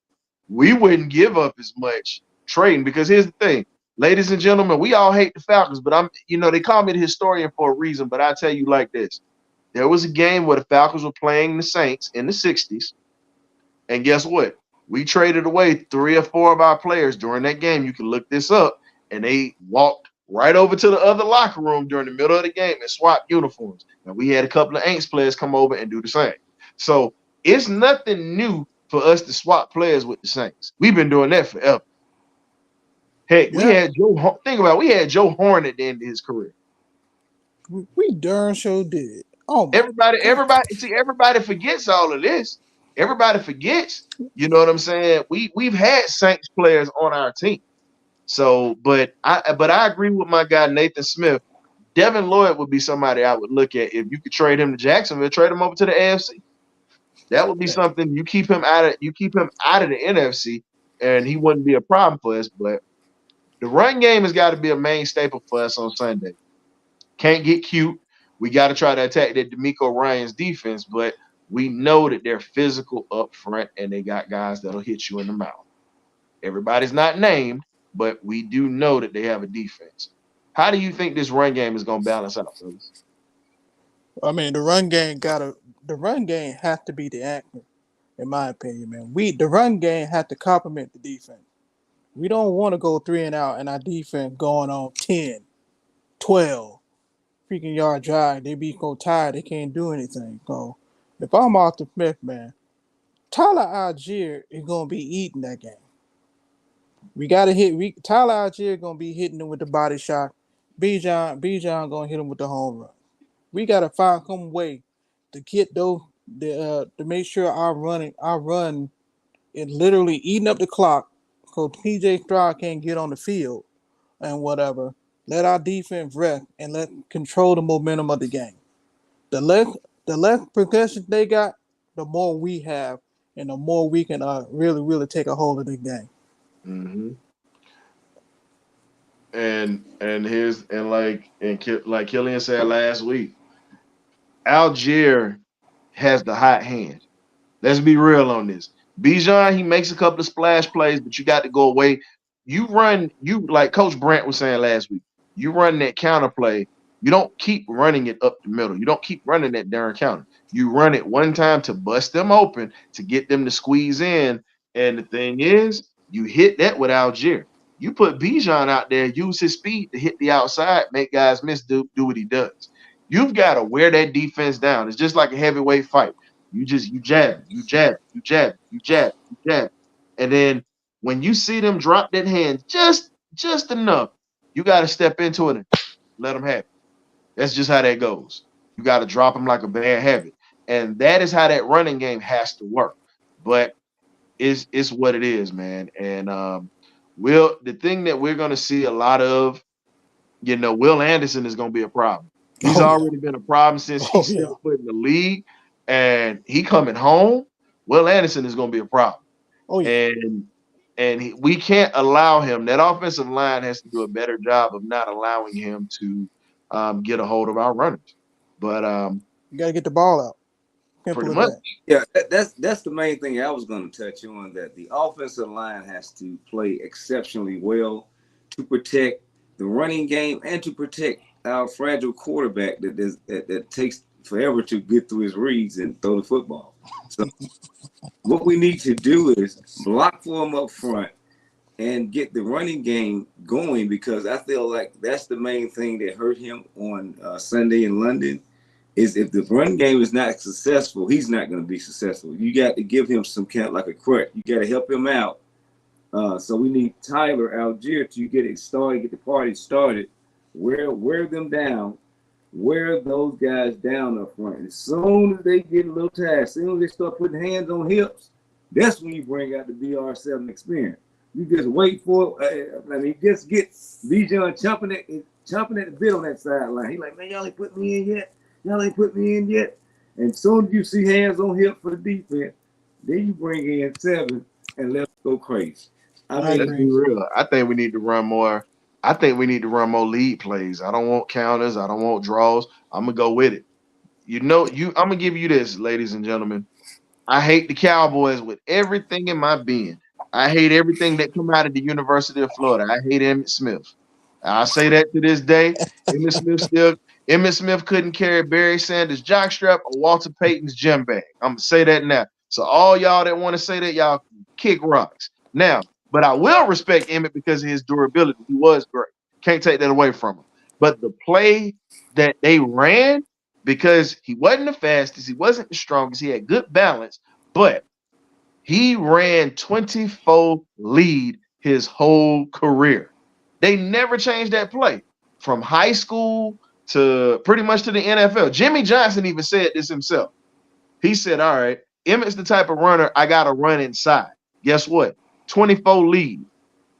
we wouldn't give up as much trading because here's the thing, ladies and gentlemen, we all hate the Falcons, but they call me the historian for a reason, but I tell you like this. There was a game where the Falcons were playing the Saints in the 60s. And guess what? We traded away 3 or 4 of our players during that game. You can look this up. And they walked right over to the other locker room during the middle of the game and swapped uniforms. And we had a couple of Aints players come over and do the same. So it's nothing new for us to swap players with the Saints. We've been doing that forever. Heck, we had Joe Horn at the end of his career. We darn sure did. Oh, everybody forgets all of this. Everybody forgets, you know what I'm saying? We've had Saints players on our team. So, but I agree with my guy Nathan Smith. Devin Lloyd would be somebody I would look at if you could trade him to Jacksonville, trade him over to the AFC. That would be something. You keep him out of the NFC, and he wouldn't be a problem for us. But the run game has got to be a main staple for us on Sunday. Can't get cute. We got to try to attack that D'Amico Ryans defense, but we know that they're physical up front and they got guys that'll hit you in the mouth. Everybody's not named, but we do know that they have a defense. How do you think this run game is going to balance out, fellas? I mean, the run game has to be the anchor, in my opinion, man. The run game has to complement the defense. We don't want to go 3 and out and our defense going on 10, 12 freaking yard drive. They be so tired they can't do anything. So if I'm Arthur Smith, man, Tyler Algier is gonna be eating that game. We gotta hit. Tyler Algier gonna be hitting him with the body shot. Bijan gonna hit him with the home run. We gotta find some way to get those to make sure our run is literally eating up the clock, so PJ Stroud can't get on the field and whatever. Let our defense rest and let control the momentum of the game. The less possessions they got, the more we have, and the more we can really, really take a hold of the game. Mm-hmm. Like Killian said last week, Algier has the hot hand. Let's be real on this. Bijan, he makes a couple of splash plays, but you got to go away. Like Coach Brandt was saying last week, you run that counter play. You don't keep running it up the middle. You don't keep running that darn counter. You run it one time to bust them open, to get them to squeeze in. And the thing is, you hit that with Algier. You put Bijan out there, use his speed to hit the outside, make guys miss, do what he does. You've got to wear that defense down. It's just like a heavyweight fight. You jab. And then when you see them drop that hand just enough, you got to step into it and let them have it. That's just how that goes. You got to drop them like a bad habit. And that is how that running game has to work. But it's what it is, man. And the thing that we're going to see a lot of, Will Anderson is going to be a problem. He's already been a problem since he stepped foot in the league. And he coming home, Will Anderson is going to be a problem. Oh, yeah. And we can't allow him. That offensive line has to do a better job of not allowing him to get a hold of our runners. But you got to get the ball out. Pretty much. Yeah, that's the main thing I was going to touch on, that the offensive line has to play exceptionally well to protect the running game and to protect our fragile quarterback that takes forever to get through his reads and throw the football. So what we need to do is block for him up front and get the running game going, because I feel like that's the main thing that hurt him on Sunday in London. is if the run game is not successful, he's not going to be successful. You got to give him some kind of like a crutch. You got to help him out. So we need Tyler Algier to get it started, get the party started. Wear them down. Wear those guys down up front. As soon as they get a little tired, as soon as they start putting hands on hips, that's when you bring out the BR7 experience. You just wait for just get Bijan chomping at the bit on that sideline. He like, man, y'all ain't put me in yet. Y'all ain't put me in yet. And as soon as you see hands on hip for the defense, then you bring in 7 and let's go crazy. Let's be real. I think we need to run more. I think we need to run more lead plays. I don't want counters. I don't want draws. I'm gonna go with it. I'm gonna give you this, ladies and gentlemen. I hate the Cowboys with everything in my being. I hate everything that come out of the University of Florida. I hate Emmitt Smith. I say that to this day. Emmitt Smith couldn't carry Barry Sanders' jockstrap or Walter Payton's gym bag. I'm gonna say that now. So all y'all that want to say that, y'all kick rocks. Now, but I will respect Emmitt because of his durability. He was great. Can't take that away from him. But the play that they ran, because he wasn't the fastest, he wasn't the strongest, he had good balance, but he ran 24 lead his whole career. They never changed that play from high school to pretty much to the NFL. Jimmy Johnson even said this himself. He said, all right, Emmitt's the type of runner I got to run inside. Guess what? 24 lead,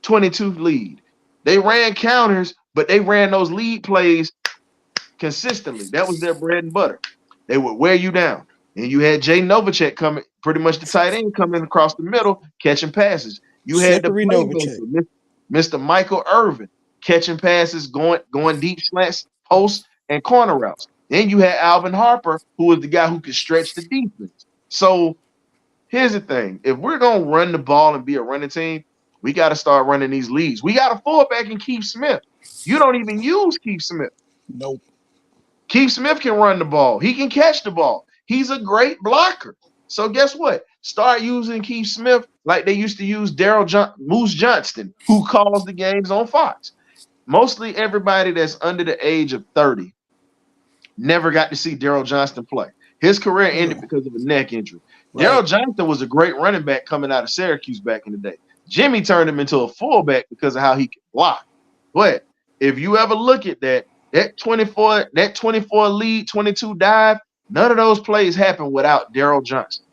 22 lead. They ran counters, but they ran those lead plays consistently. That was their bread and butter. They would wear you down. And you had Jay Novacek coming, pretty much the tight end coming across the middle, catching passes. You had the playmaker, Mr. Michael Irvin, catching passes, going deep slants, posts, and corner routes. Then you had Alvin Harper, who was the guy who could stretch the defense. So here's the thing. If we're going to run the ball and be a running team, we got to start running these leads. We got a fullback in Keith Smith. You don't even use Keith Smith. Nope. Keith Smith can run the ball. He can catch the ball. He's a great blocker. So guess what? Start using Keith Smith like they used to use Moose Johnston, who calls the games on Fox. Mostly everybody that's under the age of 30 never got to see Daryl Johnston play. His career ended because of a neck injury. Right. Daryl Johnston was a great running back coming out of Syracuse back in the day. Jimmy turned him into a fullback because of how he could block. But if you ever look at that 24 lead, 22 dive, none of those plays happened without Daryl Johnston.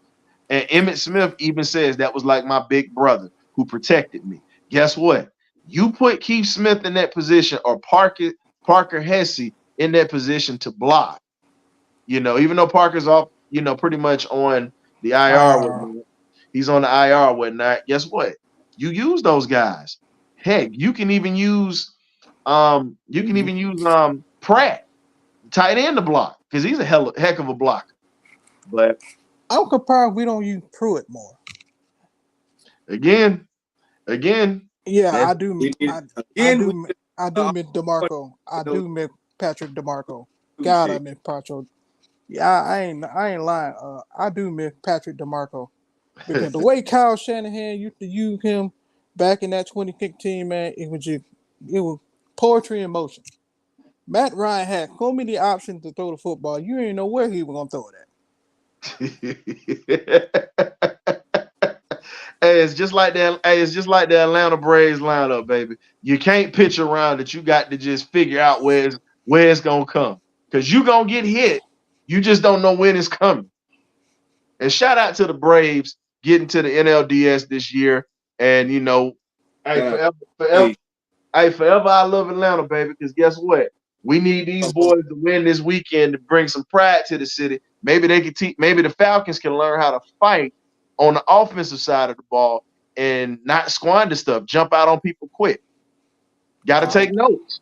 And Emmitt Smith even says that was like my big brother who protected me. Guess what? You put Keith Smith in that position or Parker Hesse in that position to block. Even though Parker's off, pretty much on the IR. He's on the IR or whatnot. Guess what? You use those guys. Heck, you can even use Pratt, tight end to block, because he's a heck of a blocker. But I'm surprised we don't use Pruitt more. Again. Yeah, I do miss DeMarco. I do miss Patrick DeMarco. God, I miss Patrick. Yeah, I ain't lying. I do miss Patrick DeMarco. Because the way Kyle Shanahan used to use him back in that 2015, man, it was poetry in motion. Matt Ryan had so many options to throw the football. You didn't know where he was gonna throw it at. Hey, it's just like that. Hey, it's just like the Atlanta Braves lineup, baby. You can't pitch around it. You got to just figure out where it's gonna come, because you're gonna get hit. You just don't know when it's coming. And shout out to the Braves getting to the NLDS this year. And forever I love Atlanta, baby. Because guess what? We need these boys to win this weekend to bring some pride to the city. Maybe they can maybe the Falcons can learn how to fight on the offensive side of the ball and not squander stuff. Jump out on people quick. Got to take notes.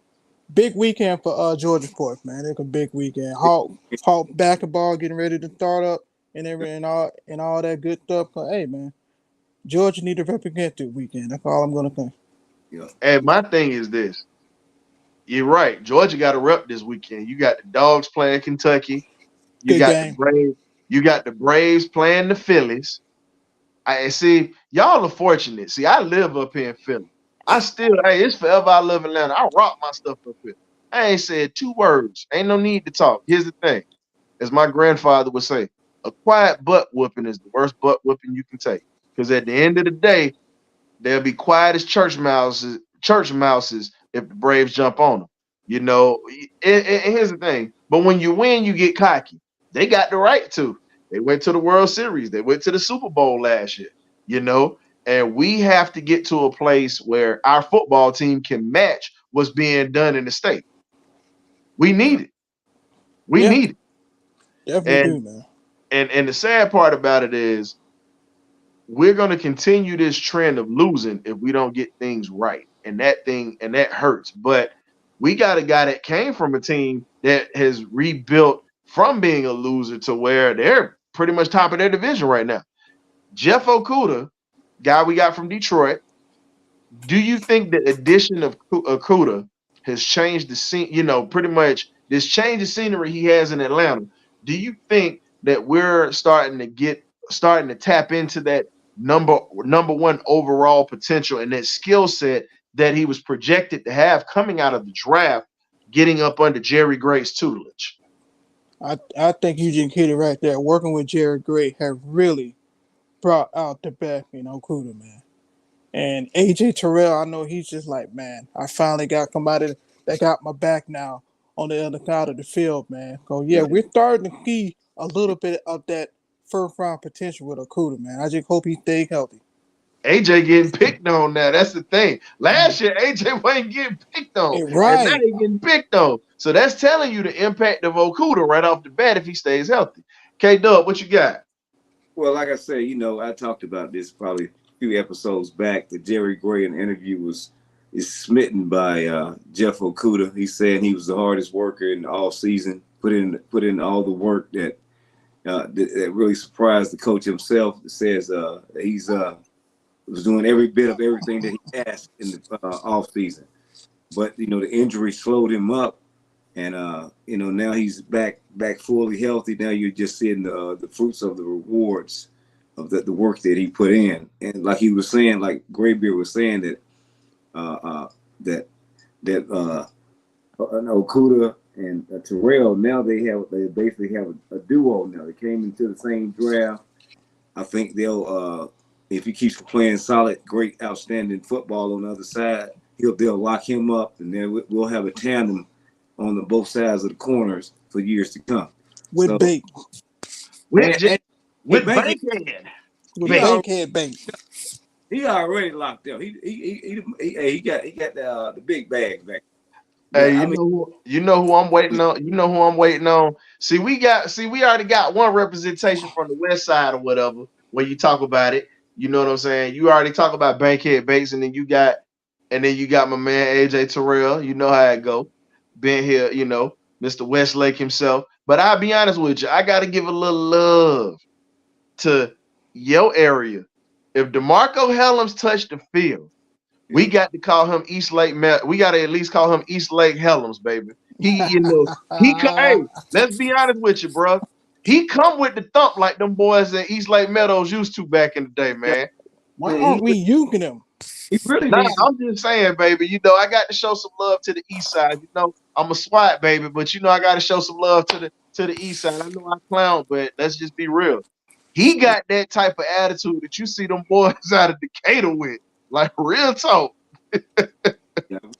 Big weekend for Georgia Sports, man. It's a big weekend. Hawk basketball getting ready to start up and all that good stuff. But hey, man, Georgia need to represent this weekend. That's all I'm gonna say. Yeah. And my thing is this. You're right. Georgia got to rep this weekend. You got the Dogs playing Kentucky. You got the Braves. You got the Braves playing the Phillies. I see. Y'all are fortunate. See, I live up here in Philly. It's forever I love Atlanta. I rock my stuff up here. I ain't said 2 words. Ain't no need to talk. Here's the thing. as my grandfather would say, a quiet butt whooping is the worst butt whooping you can take. Because at the end of the day, they'll be quiet as church mouses if the Braves jump on them. You know, and here's the thing. But when you win, you get cocky. They got the right to. They went to the World Series. They went to the Super Bowl last year, you know, and we have to get to a place where our football team can match what's being done in the state. We need it. We need it. Definitely do, man. And the sad part about it is we're going to continue this trend of losing if we don't get things right. And that hurts. But we got a guy that came from a team that has rebuilt from being a loser to where they're pretty much top of their division right now. Jeff Okudah, guy we got from Detroit. Do you think the addition of Okudah has changed the scene? You know, pretty much this change of scenery he has in Atlanta. Do you think that we're starting to tap into that number one overall potential and that skill set that he was projected to have coming out of the draft, getting up under Jerry Gray's tutelage? I think you just hit it right there. Working with Jerry Gray have really brought out the best in Okudah, man. And AJ Terrell, I know he's just like, man, I finally got somebody that got my back now on the other side of the field, man. So yeah, we're starting to see a little bit of that first round potential with Okudah, man. I just hope he stays healthy. AJ getting picked on now. That's the thing. Last year, AJ wasn't getting picked on. Right. And now he's getting picked on. So that's telling you the impact of Okudah right off the bat if he stays healthy. K-Dub, what you got? Well, like I said, you know, I talked about this probably a few episodes back. That Jerry Gray in the interview is smitten by Jeff Okudah. He's saying he was the hardest worker in all season, put in all the work that really surprised the coach himself. It says he's was doing every bit of everything that he asked in the off season, but you know the injury slowed him up, and you know now he's back fully healthy. Now you're just seeing the fruits of the rewards of the work that he put in, and like he was saying, like Graybeard was saying that Okudah and Terrell now they basically have a duo now. They came into the same draft. I think they'll. If he keeps playing solid, great, outstanding football on the other side, they'll lock him up, and then we'll have a tandem on both sides of the corners for years to come. With Bankhead. With Bankhead. With Bankhead Bank. He already locked up. He got the big bag back. Hey, you know who I'm waiting on. You know who I'm waiting on. See, we already got one representation from the west side or whatever. When you talk about it. You know what I'm saying? You already talk about Bankhead Bates, and then you got my man AJ Terrell. You know how it go. Been here, you know, Mr. Westlake himself. But I'll be honest with you, I gotta give a little love to your area. If DeMarco Hellams touched the field, we got to call him East Lake. We got to at least call him East Lake Hellams, baby. Hey, let's be honest with you, bro. He come with the thump like them boys at East Lake Meadows used to back in the day, man. Why aren't we using him? I'm just saying, baby. You know, I got to show some love to the east side. You know, I'm a SWAT, baby, but you know I got to show some love to the east side. I know I clown, but let's just be real. He got that type of attitude that you see them boys out of Decatur with, like real talk. I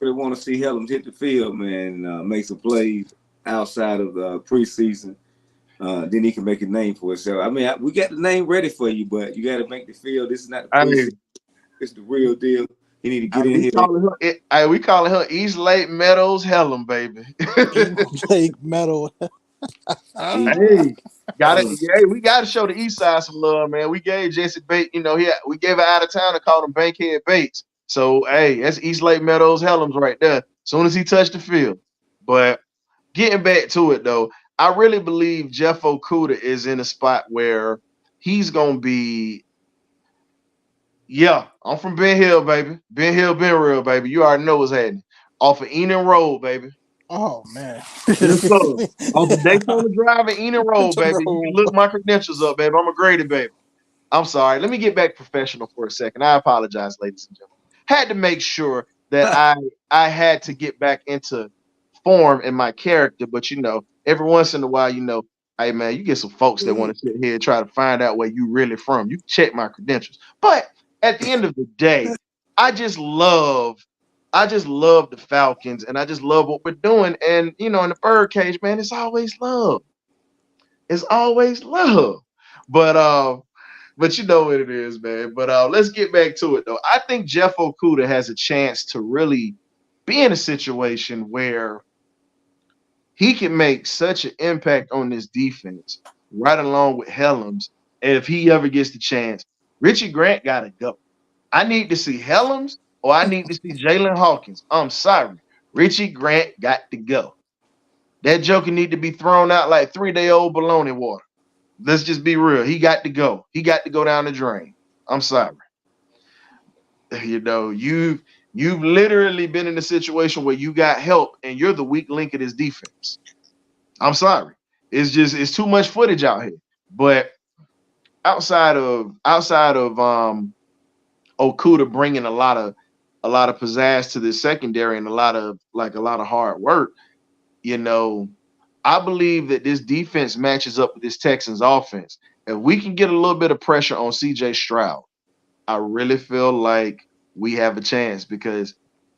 really want to see Hellams hit the field, man, make some plays outside of the preseason. Then he can make a name for himself. I mean, we got the name ready for you, but you got to make the field. This is not the preseason. It's the real deal. You need to get in here. We calling her East Lake Meadows Hellum, baby. East Lake Meadows. Hey, we got to show the east side some love, man. We gave Jesse Bates, you know, we gave her out of town and called him Bankhead Bates. So, hey, that's East Lake Meadows Hellums right there. As soon as he touched the field. But getting back to it, though, I really believe Jeff Okudah is in a spot where he's going to be, I'm from Ben Hill, baby. Ben Hill, Ben Real, baby. You already know what's happening. Off of Enon Road, baby. Oh, man. Off the Daytona Drive and Enon Road, baby. You can look my credentials up, baby. I'm a graded, baby. I'm sorry. Let me get back professional for a second. I apologize, ladies and gentlemen. Had to make sure that I had to get back into form in my character, but you know, every once in a while, you know, Hey man, you get some folks that want to sit here and try to find out where you really from. You can check my credentials. But at the end of the day, I just love the Falcons, and I just love what we're doing. And in the Birdcage, man, it's always love. It's always love. But you know what it is, man. But let's get back to it though. I think Jeff Okudah has a chance to really be in a situation where he can make such an impact on this defense, right along with Helms. If he ever gets the chance, Richie Grant gotta go. I need to see Helms or I need to see Jalen Hawkins. I'm sorry. Richie Grant got to go. That joker need to be thrown out like 3-day-old bologna water. Let's just be real. He got to go. He got to go down the drain. I'm sorry. You've literally been in a situation where you got help and you're the weak link of this defense. I'm sorry. It's too much footage out here. But outside of Okudah bringing a lot of pizzazz to this secondary and a lot of hard work, I believe that this defense matches up with this Texans offense. If we can get a little bit of pressure on CJ Stroud, I really feel like we have a chance because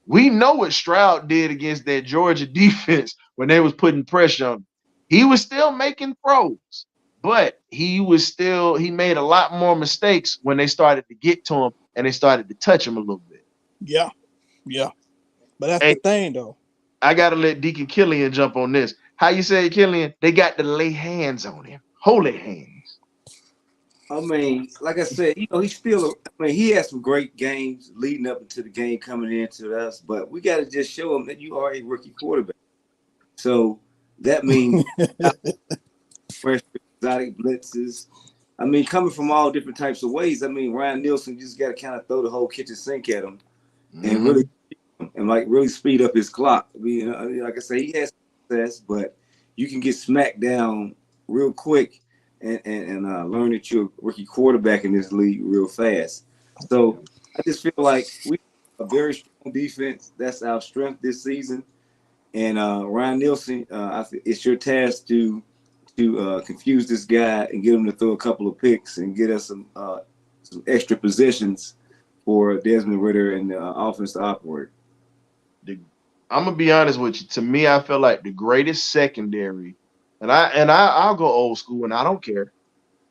we know what Stroud did against that Georgia defense when they was putting pressure on him. He was still making throws, but he made a lot more mistakes when they started to get to him and they started to touch him a little bit. Yeah. But that's the thing, though. I got to let Deacon Killian jump on this. How you say, Killian? They got to lay hands on him. Holy hands. I mean, like I said, he had some great games leading up into the game coming into us, but we got to just show him that you are a rookie quarterback. So that means fresh exotic blitzes. I mean, coming from all different types of ways. I mean, Ryan Nielsen just got to kind of throw the whole kitchen sink at him and really speed up his clock. I mean, like I say, he has success, but you can get smacked down real quick and learn that you're a rookie quarterback in this league real fast. So I just feel like we have a very strong defense. That's our strength this season. And Ryan Nielsen, it's your task to confuse this guy and get him to throw a couple of picks and get us some extra positions for Desmond Ridder and the offense to operate. I'm gonna be honest with you. To me, I feel like the greatest secondary, and I'll go old school, and I don't care.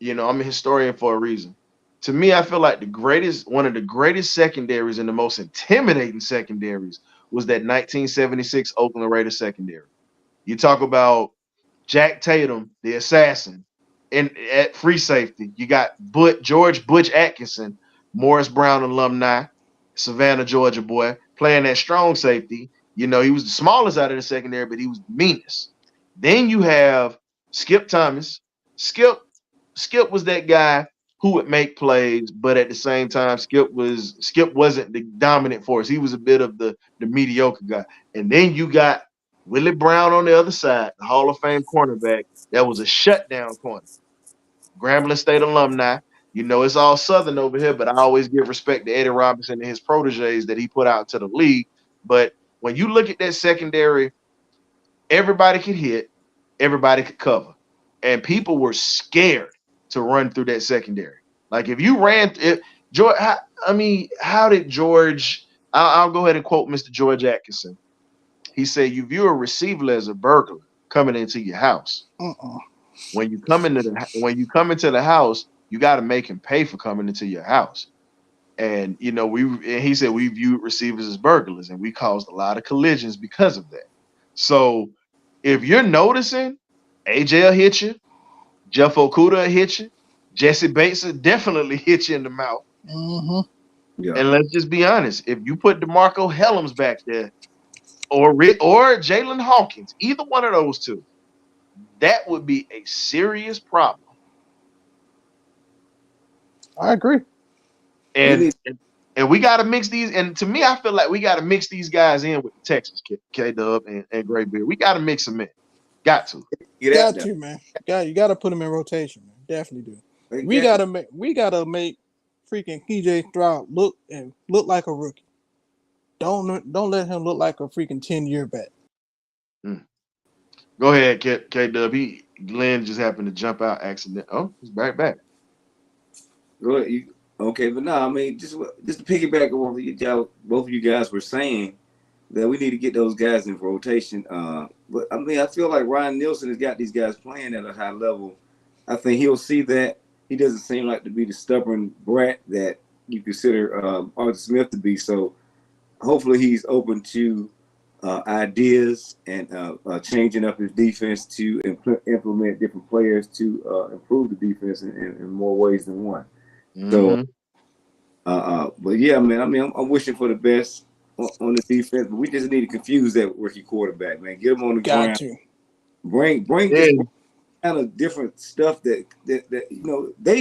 I'm a historian for a reason. To me, I feel like one of the greatest secondaries and the most intimidating secondaries was that 1976 Oakland Raiders secondary. You talk about Jack Tatum, the assassin, at free safety. You got George Butch Atkinson, Morris Brown alumni, Savannah, Georgia boy, playing that strong safety. He was the smallest out of the secondary, but he was the meanest. Then you have Skip Thomas. Skip was that guy who would make plays, but at the same time, Skip wasn't the dominant force. He was a bit of the mediocre guy. And then you got Willie Brown on the other side, the Hall of Fame cornerback. That was a shutdown corner. Grambling State alumni. It's all Southern over here, but I always give respect to Eddie Robinson and his proteges that he put out to the league. But when you look at that secondary, everybody could hit, everybody could cover. And people were scared to run through that secondary. Like if you ran George, how did George, I'll go ahead and quote Mr. George Atkinson. He said, you view a receiver as a burglar coming into your house. When you come into the house, you got to make him pay for coming into your house. And he said we viewed receivers as burglars, and we caused a lot of collisions because of that. So if you're noticing, AJ will hit you, Jeff Okudah will hit you, Jesse Bates will definitely hit you in the mouth. Mm-hmm. Yeah. And let's just be honest, if you put DeMarco Helms back there, or Jalen Hawkins, either one of those two, that would be a serious problem. I agree. And we got to mix these. And to me, I feel like we got to mix these guys in with the Texans, K-Dub and Graybeard. We got to mix them in. Got to. Got to, man. You got to put them in rotation, man. Definitely do. We got to make freaking PJ Stroud look like a rookie. Don't let him look like a freaking 10-year back. Go ahead, K-Dub. Glenn just happened to jump out accident. Oh, he's back. Go ahead. Okay, but no, I mean, just to piggyback on what both of you guys were saying, that we need to get those guys in rotation. But I mean, I feel like Ryan Nielsen has got these guys playing at a high level. I think he'll see that. He doesn't seem like to be the stubborn brat that you consider Arthur Smith to be. So hopefully he's open to ideas and changing up his defense to implement different players to improve the defense in more ways than one. Mm-hmm. So, but yeah, man, I mean, I'm wishing for the best on the defense, but we just need to confuse that rookie quarterback, man. Get him on the ground. Bring this kind of different stuff that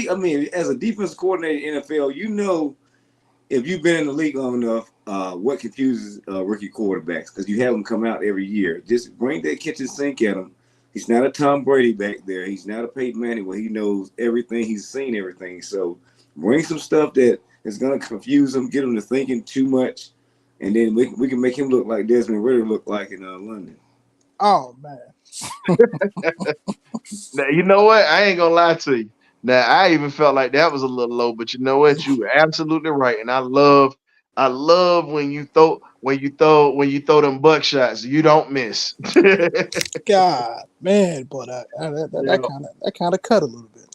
I mean, as a defensive coordinator in the NFL, if you've been in the league long enough, what confuses rookie quarterbacks, because you have them come out every year. Just bring that kitchen sink at him. He's not a Tom Brady back there. He's not a Peyton Manning where he knows everything. He's seen everything. So bring some stuff that is going to confuse him, get him to thinking too much, and then we can make him look like Desmond Ritter looked like in London. Oh, man. Now, you know what? I ain't going to lie to you. Now, I even felt like that was a little low, but you know what? You were absolutely right. And I love when you throw them buckshots, you don't miss. God, man, but that kind of cut a little bit.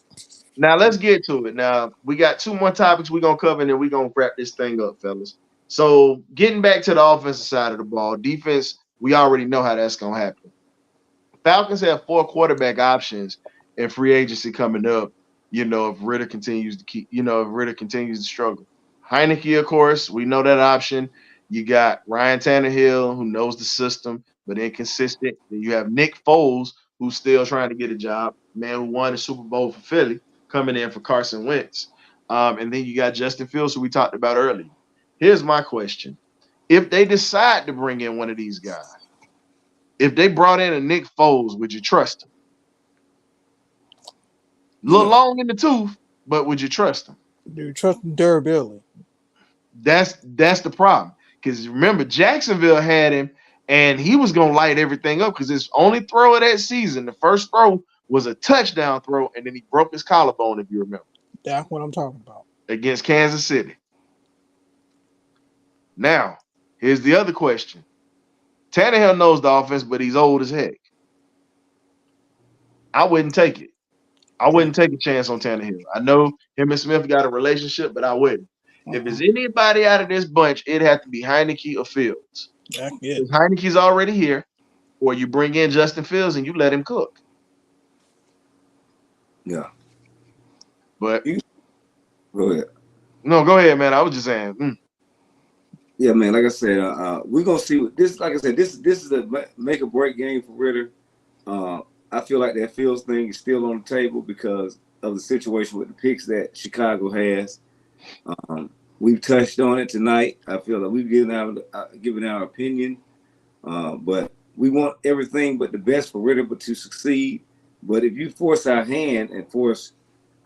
Now let's get to it. Now we got two more topics we're gonna cover, and then we're gonna wrap this thing up, fellas. So getting back to the offensive side of the ball, defense, we already know how that's gonna happen. Falcons have 4 quarterback options in free agency coming up. If Ritter continues to struggle. Heineke, of course, we know that option. You got Ryan Tanerhill, who knows the system but inconsistent. Then you have Nick Foles, who's still trying to get a job, man who won the Super Bowl for Philly, coming in for Carson Wentz. And then you got Justin Fields, who we talked about earlier. Here's my question. If they decide to bring in one of these guys, if they brought in a Nick Foles, would you trust him? A little long in the tooth, but would you trust him? Do you trust him durability? That's the problem. Because remember, Jacksonville had him, and he was going to light everything up because his only throw of that season, the first throw, was a touchdown throw, and then he broke his collarbone, if you remember. That's what I'm talking about. Against Kansas City. Now, here's the other question. Tanerhill knows the offense, but he's old as heck. I wouldn't take it. I wouldn't take a chance on Tanerhill. I know him and Smith got a relationship, but I wouldn't. If there's anybody out of this bunch, it'd have to be Heineke or Fields. Because Heineke's already here, or you bring in Justin Fields and you let him cook. Yeah. But go ahead. No, go ahead, man. I was just saying. Yeah, man. Like I said, we're gonna see what this. Like I said, this is a make or break game for Ritter. I feel like that Fields thing is still on the table because of the situation with the picks that Chicago has. We've touched on it tonight. I feel like we've given our opinion, but we want everything but the best for Ritter, but to succeed. But if you force our hand and force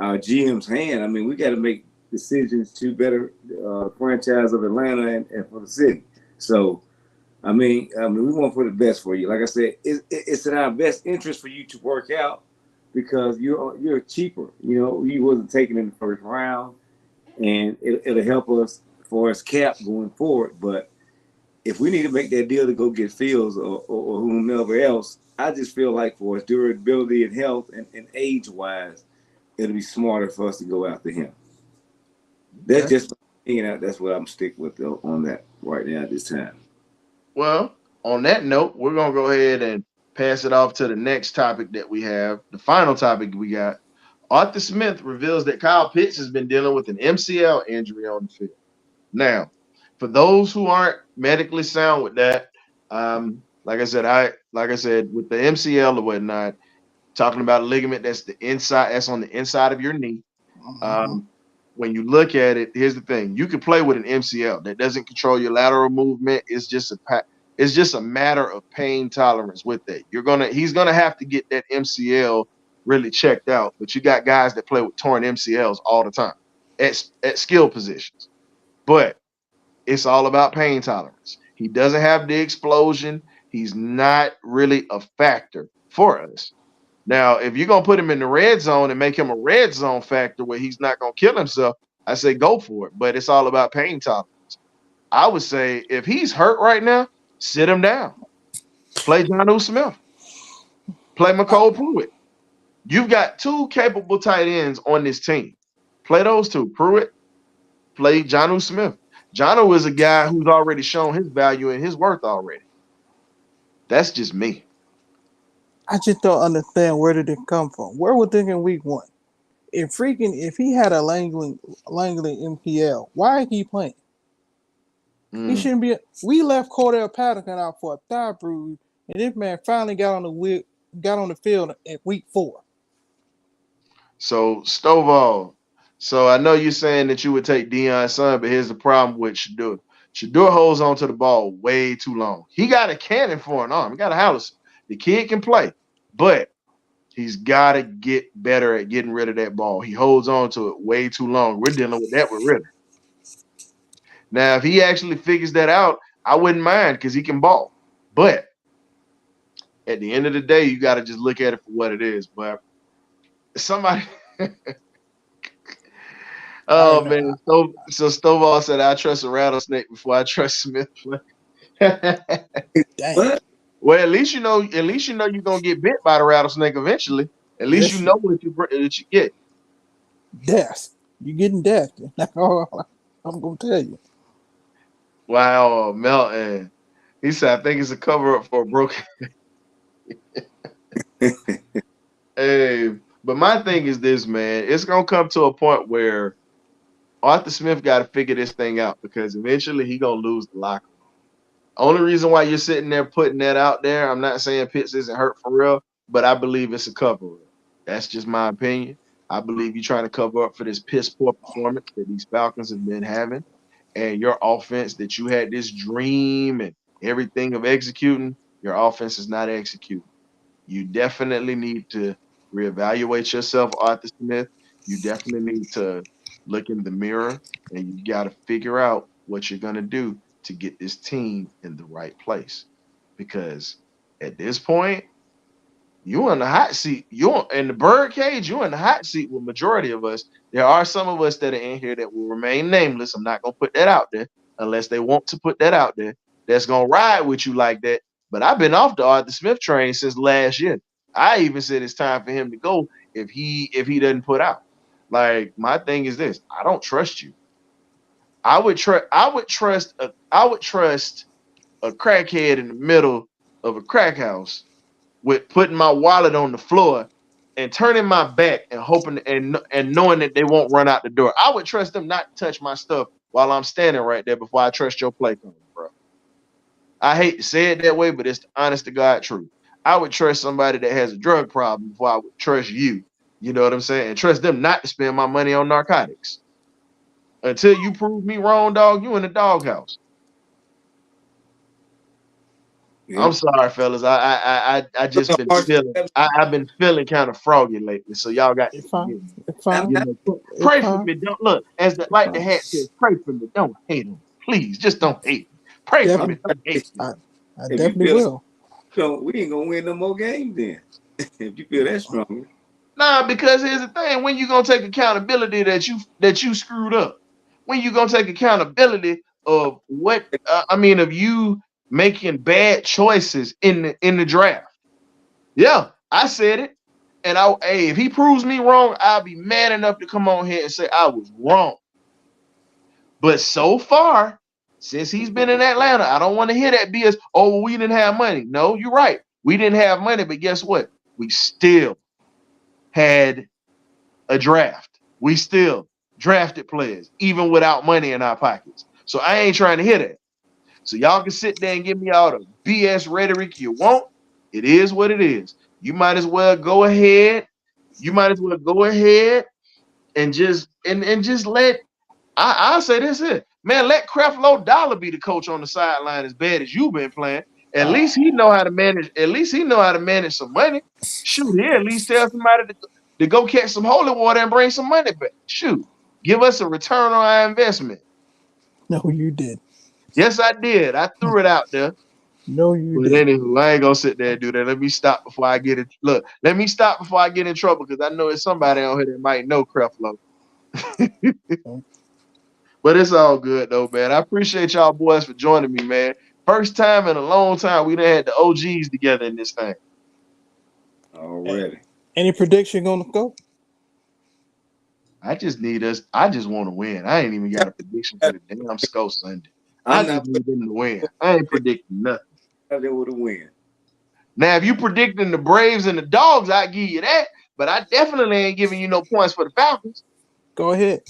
our GM's hand, I mean, we got to make decisions to better franchise of Atlanta and for the city. So, I mean, we want for the best for you. Like I said, it's in our best interest for you to work out because you're cheaper. You wasn't taken in the first round, and it'll help us for us cap going forward. But if we need to make that deal to go get Fields or whomever else, I just feel like for us durability and health and age-wise, it'll be smarter for us to go after him. That's just that's what I'm sticking with on that right now at this time. Well, on that note, we're going to go ahead and pass it off to the next topic that we have. The final topic we got. Arthur Smith reveals that Kyle Pitts has been dealing with an MCL injury on the field. Now, for those who aren't medically sound with that, like I said, with the MCL or whatnot, talking about a ligament that's on the inside of your knee. When you look at it, here's the thing: you can play with an MCL that doesn't control your lateral movement. It's just a matter of pain tolerance with that. He's gonna have to get that MCL really checked out. But you got guys that play with torn MCLs all the time at skill positions. But it's all about pain tolerance. He doesn't have the explosion. He's not really a factor for us. Now, if you're gonna put him in the red zone and make him a red zone factor where he's not gonna kill himself, I say go for it. But it's all about pain tolerance. I would say if he's hurt right now, sit him down. Play Jonnu Smith. Play McCole Pruitt. You've got two capable tight ends on this team. Play those two. Pruitt, play Jonnu Smith. Jonnu is a guy who's already shown his value and his worth already. That's just me. I just don't understand where did it come from. Where we're thinking week 1. If he had a Langley MPL, why is he playing? He shouldn't be. We left Cordell Patterson out for a thigh bruise, and this man finally got on the field at week 4. So Stovall. So I know you're saying that you would take Deion's son, but here's the problem with Shedeur. Shedeur holds on to the ball way too long. He got a cannon for an arm. He got a howitzer. The kid can play, but he's got to get better at getting rid of that ball. He holds on to it way too long. We're dealing with that with Ritter. Now, if he actually figures that out, I wouldn't mind because he can ball. But at the end of the day, you got to just look at it for what it is. But somebody oh man, so Stovall said I trust a rattlesnake before I trust Smith. Dang. Well, at least you know you're gonna get bit by the rattlesnake eventually. At least you know what you get. Death. You're getting death. That's all I'm gonna tell you. Wow, Melton. He said, I think it's a cover up for a broken. Hey, but my thing is this, man. It's gonna come to a point where Arthur Smith got to figure this thing out because eventually he gonna lose the locker room. Only reason why you're sitting there putting that out there, I'm not saying Pitts isn't hurt for real, but I believe it's a cover up. That's just my opinion. I believe you're trying to cover up for this piss poor performance that these Falcons have been having, and your offense that you had this dream and everything of executing. Your offense is not executing. You definitely need to reevaluate yourself, Arthur Smith. You definitely need to look in the mirror, and you got to figure out what you're going to do to get this team in the right place. Because at this point, you're in the hot seat. You're in the BirdCage. You're in the hot seat with majority of us. There are some of us that are in here that will remain nameless. I'm not going to put that out there unless they want to put that out there. That's going to ride with you like that. But I've been off the Arthur Smith train since last year. I even said it's time for him to go if he doesn't put out. Like, my thing is this: I don't trust you. I would trust a crackhead in the middle of a crack house with putting my wallet on the floor and turning my back and hoping and knowing that they won't run out the door. I would trust them not to touch my stuff while I'm standing right there before I trust your play call, bro. I hate to say it that way, but it's the honest to God truth. I would trust somebody that has a drug problem before I would trust you. You know what I'm saying? And trust them not to spend my money on narcotics. Until you prove me wrong, dog, you in the doghouse. Yeah. I'm sorry, fellas. I just been feeling. I've been feeling kind of froggy lately. So y'all got to forgive me. It's fine. You know, pray for me. Don't look as the hat says. Pray for me. Don't hate him, please. Just don't hate me. Pray for me. Don't hate me. I definitely will. So we ain't gonna win no more games then. If you feel that strong. Nah, because here's the thing: when you gonna take accountability that you screwed up? When you gonna take accountability of what of you making bad choices in the draft? Yeah, I said it, and if he proves me wrong, I'll be mad enough to come on here and say I was wrong. But so far, since he's been in Atlanta, I don't want to hear that BS. Oh, well, we didn't have money. No, you're right. We didn't have money, but guess what? We still had a draft. We still drafted players, even without money in our pockets. So I ain't trying to hear that. So y'all can sit there and give me all the BS rhetoric you want. It is what it is. You might as well go ahead. And just let. I'll say this here. Man, let Creflo Dollar be the coach on the sideline as bad as you've been playing. At least he know how to manage. At least he know how to manage some money. Shoot, here at least tell somebody to go catch some holy water and bring some money back. Shoot, give us a return on our investment. No, you did. Yes, I did. I threw it out there. No, you But didn't. anywho, I ain't gonna sit there and do that. Let me stop before I get it. Look, let me stop before I get in trouble because I know there's somebody on here that might know Creflo. But it's all good though, man. I appreciate y'all boys for joining me, man. First time in a long time we done had the OGs together in this thing. Already. Any prediction gonna go? I just want to win. I ain't even got a prediction for the damn score Sunday. I I'm just not need them to win. I ain't predicting nothing. there with a win. Now, if you predicting the Braves and the Dogs, I give you that. But I definitely ain't giving you no points for the Falcons. Go ahead.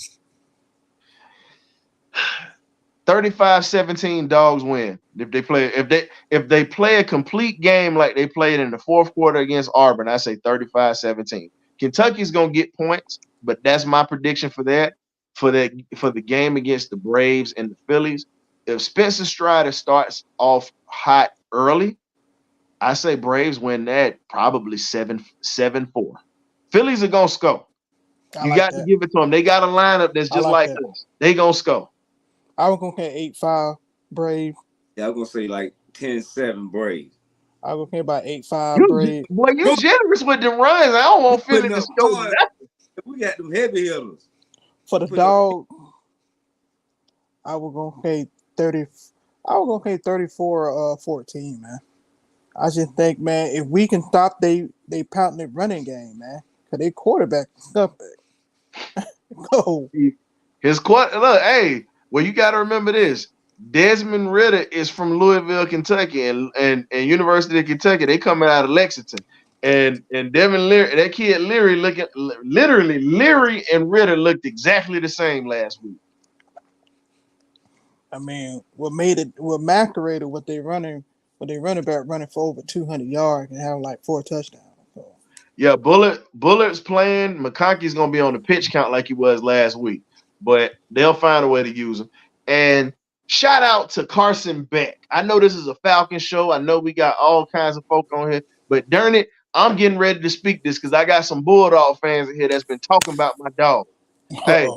35-17 Dogs win. If they play a complete game like they played in the fourth quarter against Auburn, I say 35-17. Kentucky's gonna get points, but that's my prediction for that. For the game against the Braves and the Phillies. If Spencer Strider starts off hot early, I say Braves win that probably 7-4. Phillies are gonna score. You got to give it to them. They got a lineup that's just like us. They gonna score. I was gonna say 8-5 Brave. Yeah, I'm gonna say like 10-7 Braves. I was gonna say about 8-5 Brave. Boy, you generous with them runs. I don't want Philly to score nothing. We got them heavy hitters. For the Dog, I was gonna say 30. I was gonna say 34-14, man. I just think, man, if we can stop they pounding the running game, man, because they quarterback stuff. Go. His quarter. Look, hey, well, you got to remember this. Desmond Ridder is from Louisville, Kentucky, and University of Kentucky. They coming out of Lexington, and Devin Leary, that kid Leary Leary and Ridder looked exactly the same last week. I mean, what masqueraded what they running back running for over 200 yards and having like 4 touchdowns. So. Yeah, Bullard's playing. McConkey's gonna be on the pitch count like he was last week, but they'll find a way to use him. And shout out to Carson Beck. I know this is a Falcon show. I know we got all kinds of folk on here, but darn it, I'm getting ready to speak this because I got some Bulldog fans in here that's been talking about my dog. Hey,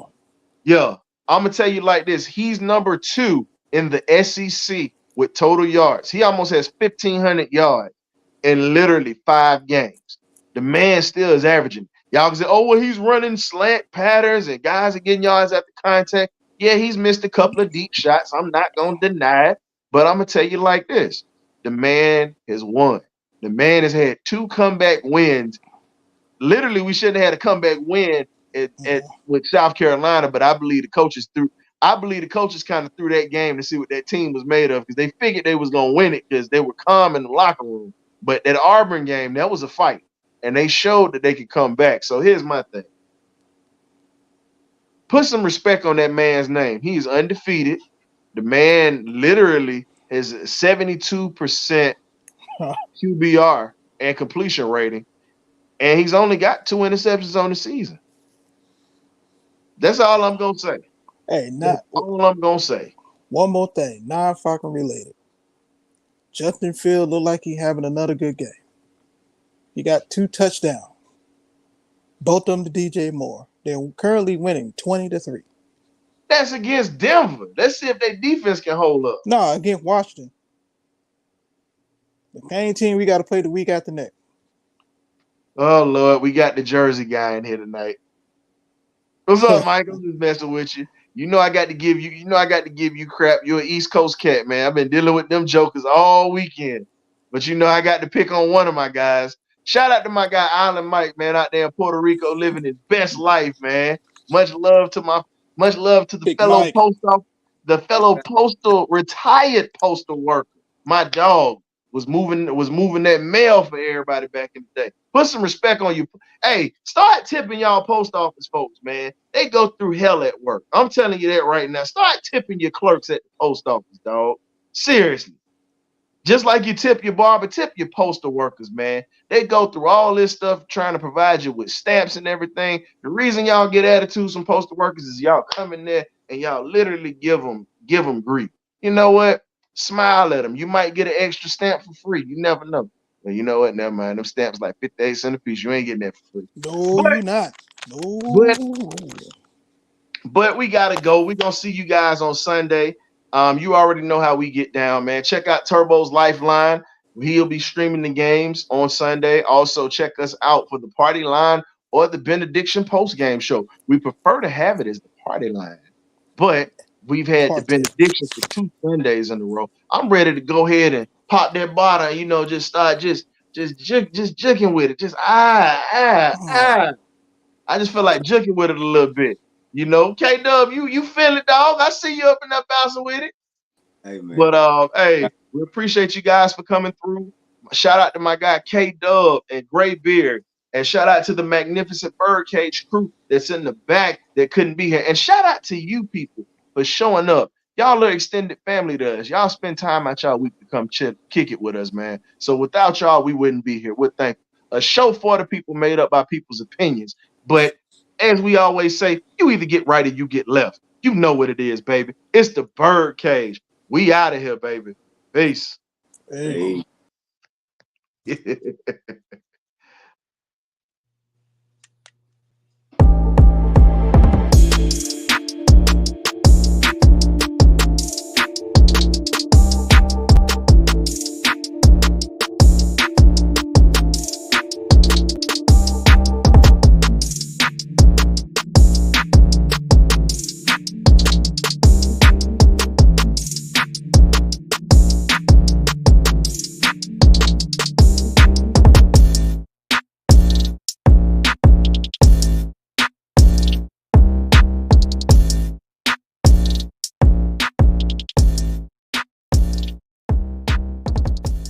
yeah, I'm gonna tell you like this. He's number 2 in the SEC with total yards. He almost has 1,500 yards in literally 5 games. The man still is averaging. Y'all can say, oh, well, he's running slant patterns and guys are getting yards after contact. Yeah, he's missed a couple of deep shots. I'm not going to deny it. But I'm going to tell you like this. The man has won. The man has had 2 comeback wins. Literally, we shouldn't have had a comeback win with South Carolina, but I believe the coaches kind of threw that game to see what that team was made of because they figured they was going to win it because they were calm in the locker room. But that Auburn game, that was a fight. And they showed that they could come back. So here's my thing. Put some respect on that man's name. He's undefeated. The man literally has 72% QBR and completion rating. And he's only got 2 interceptions on the season. That's all I'm going to say. Hey, That's all I'm going to say. One more thing, non-Falcon related. Justin Fields looked like he having another good game. He got 2 touchdowns. Both of them to DJ Moore. They're currently winning 20-3. That's against Denver. Let's see if their defense can hold up. No, against Washington. The same team we got to play the week after next. Oh, Lord, we got the Jersey guy in here tonight. What's up, Mike? I'm just messing with you. You know I got to give you crap. You're an East Coast cat, man. I've been dealing with them jokers all weekend. But you know I got to pick on one of my guys. Shout out to my guy Island Mike, man, out there in Puerto Rico living his best life, man. Much love to the Big fellow Mike. postal retired postal worker. My dog was moving that mail for everybody back in the day. Put some respect on you. Hey, start tipping y'all post office folks, man. They go through hell at work. I'm telling you that right now. Start tipping your clerks at the post office, dog. Seriously. Just like you tip your barber, tip your postal workers, man. They go through all this stuff trying to provide you with stamps and everything. The reason y'all get attitudes from postal workers is y'all come in there and y'all literally give them grief. You know what? Smile at them. You might get an extra stamp for free. You never know. Well, you know what? Never mind. Them stamps like 58 cents a piece. You ain't getting that for free. No, you're not. No. But we got to go. We're going to see you guys on Sunday. You already know how we get down, man. Check out Turbo's Lifeline. He'll be streaming the games on Sunday. Also, check us out for the Party Line or the Benediction post game show. We prefer to have it as the Party Line, but we've had the Party. Benediction for 2 Sundays in a row. I'm ready to go ahead and pop that bottle. You know, just start just juking with it. Just I just feel like juking with it a little bit. You know, K Dub, you feel it, dog. I see you up in that bouncing with it. Hey man. But hey, we appreciate you guys for coming through. Shout out to my guy K Dub and Gray Beard. And shout out to the magnificent BirdCage crew that's in the back that couldn't be here. And shout out to you people for showing up. Y'all are extended family to us. Y'all spend time out y'all week to come kick it with us, man. So without y'all, we wouldn't be here. We're thankful. A show for the people made up by people's opinions. But as we always say, you either get right or you get left. You know what it is, baby. It's the BirdCage. We out of here, baby. Peace. Hey. Hey.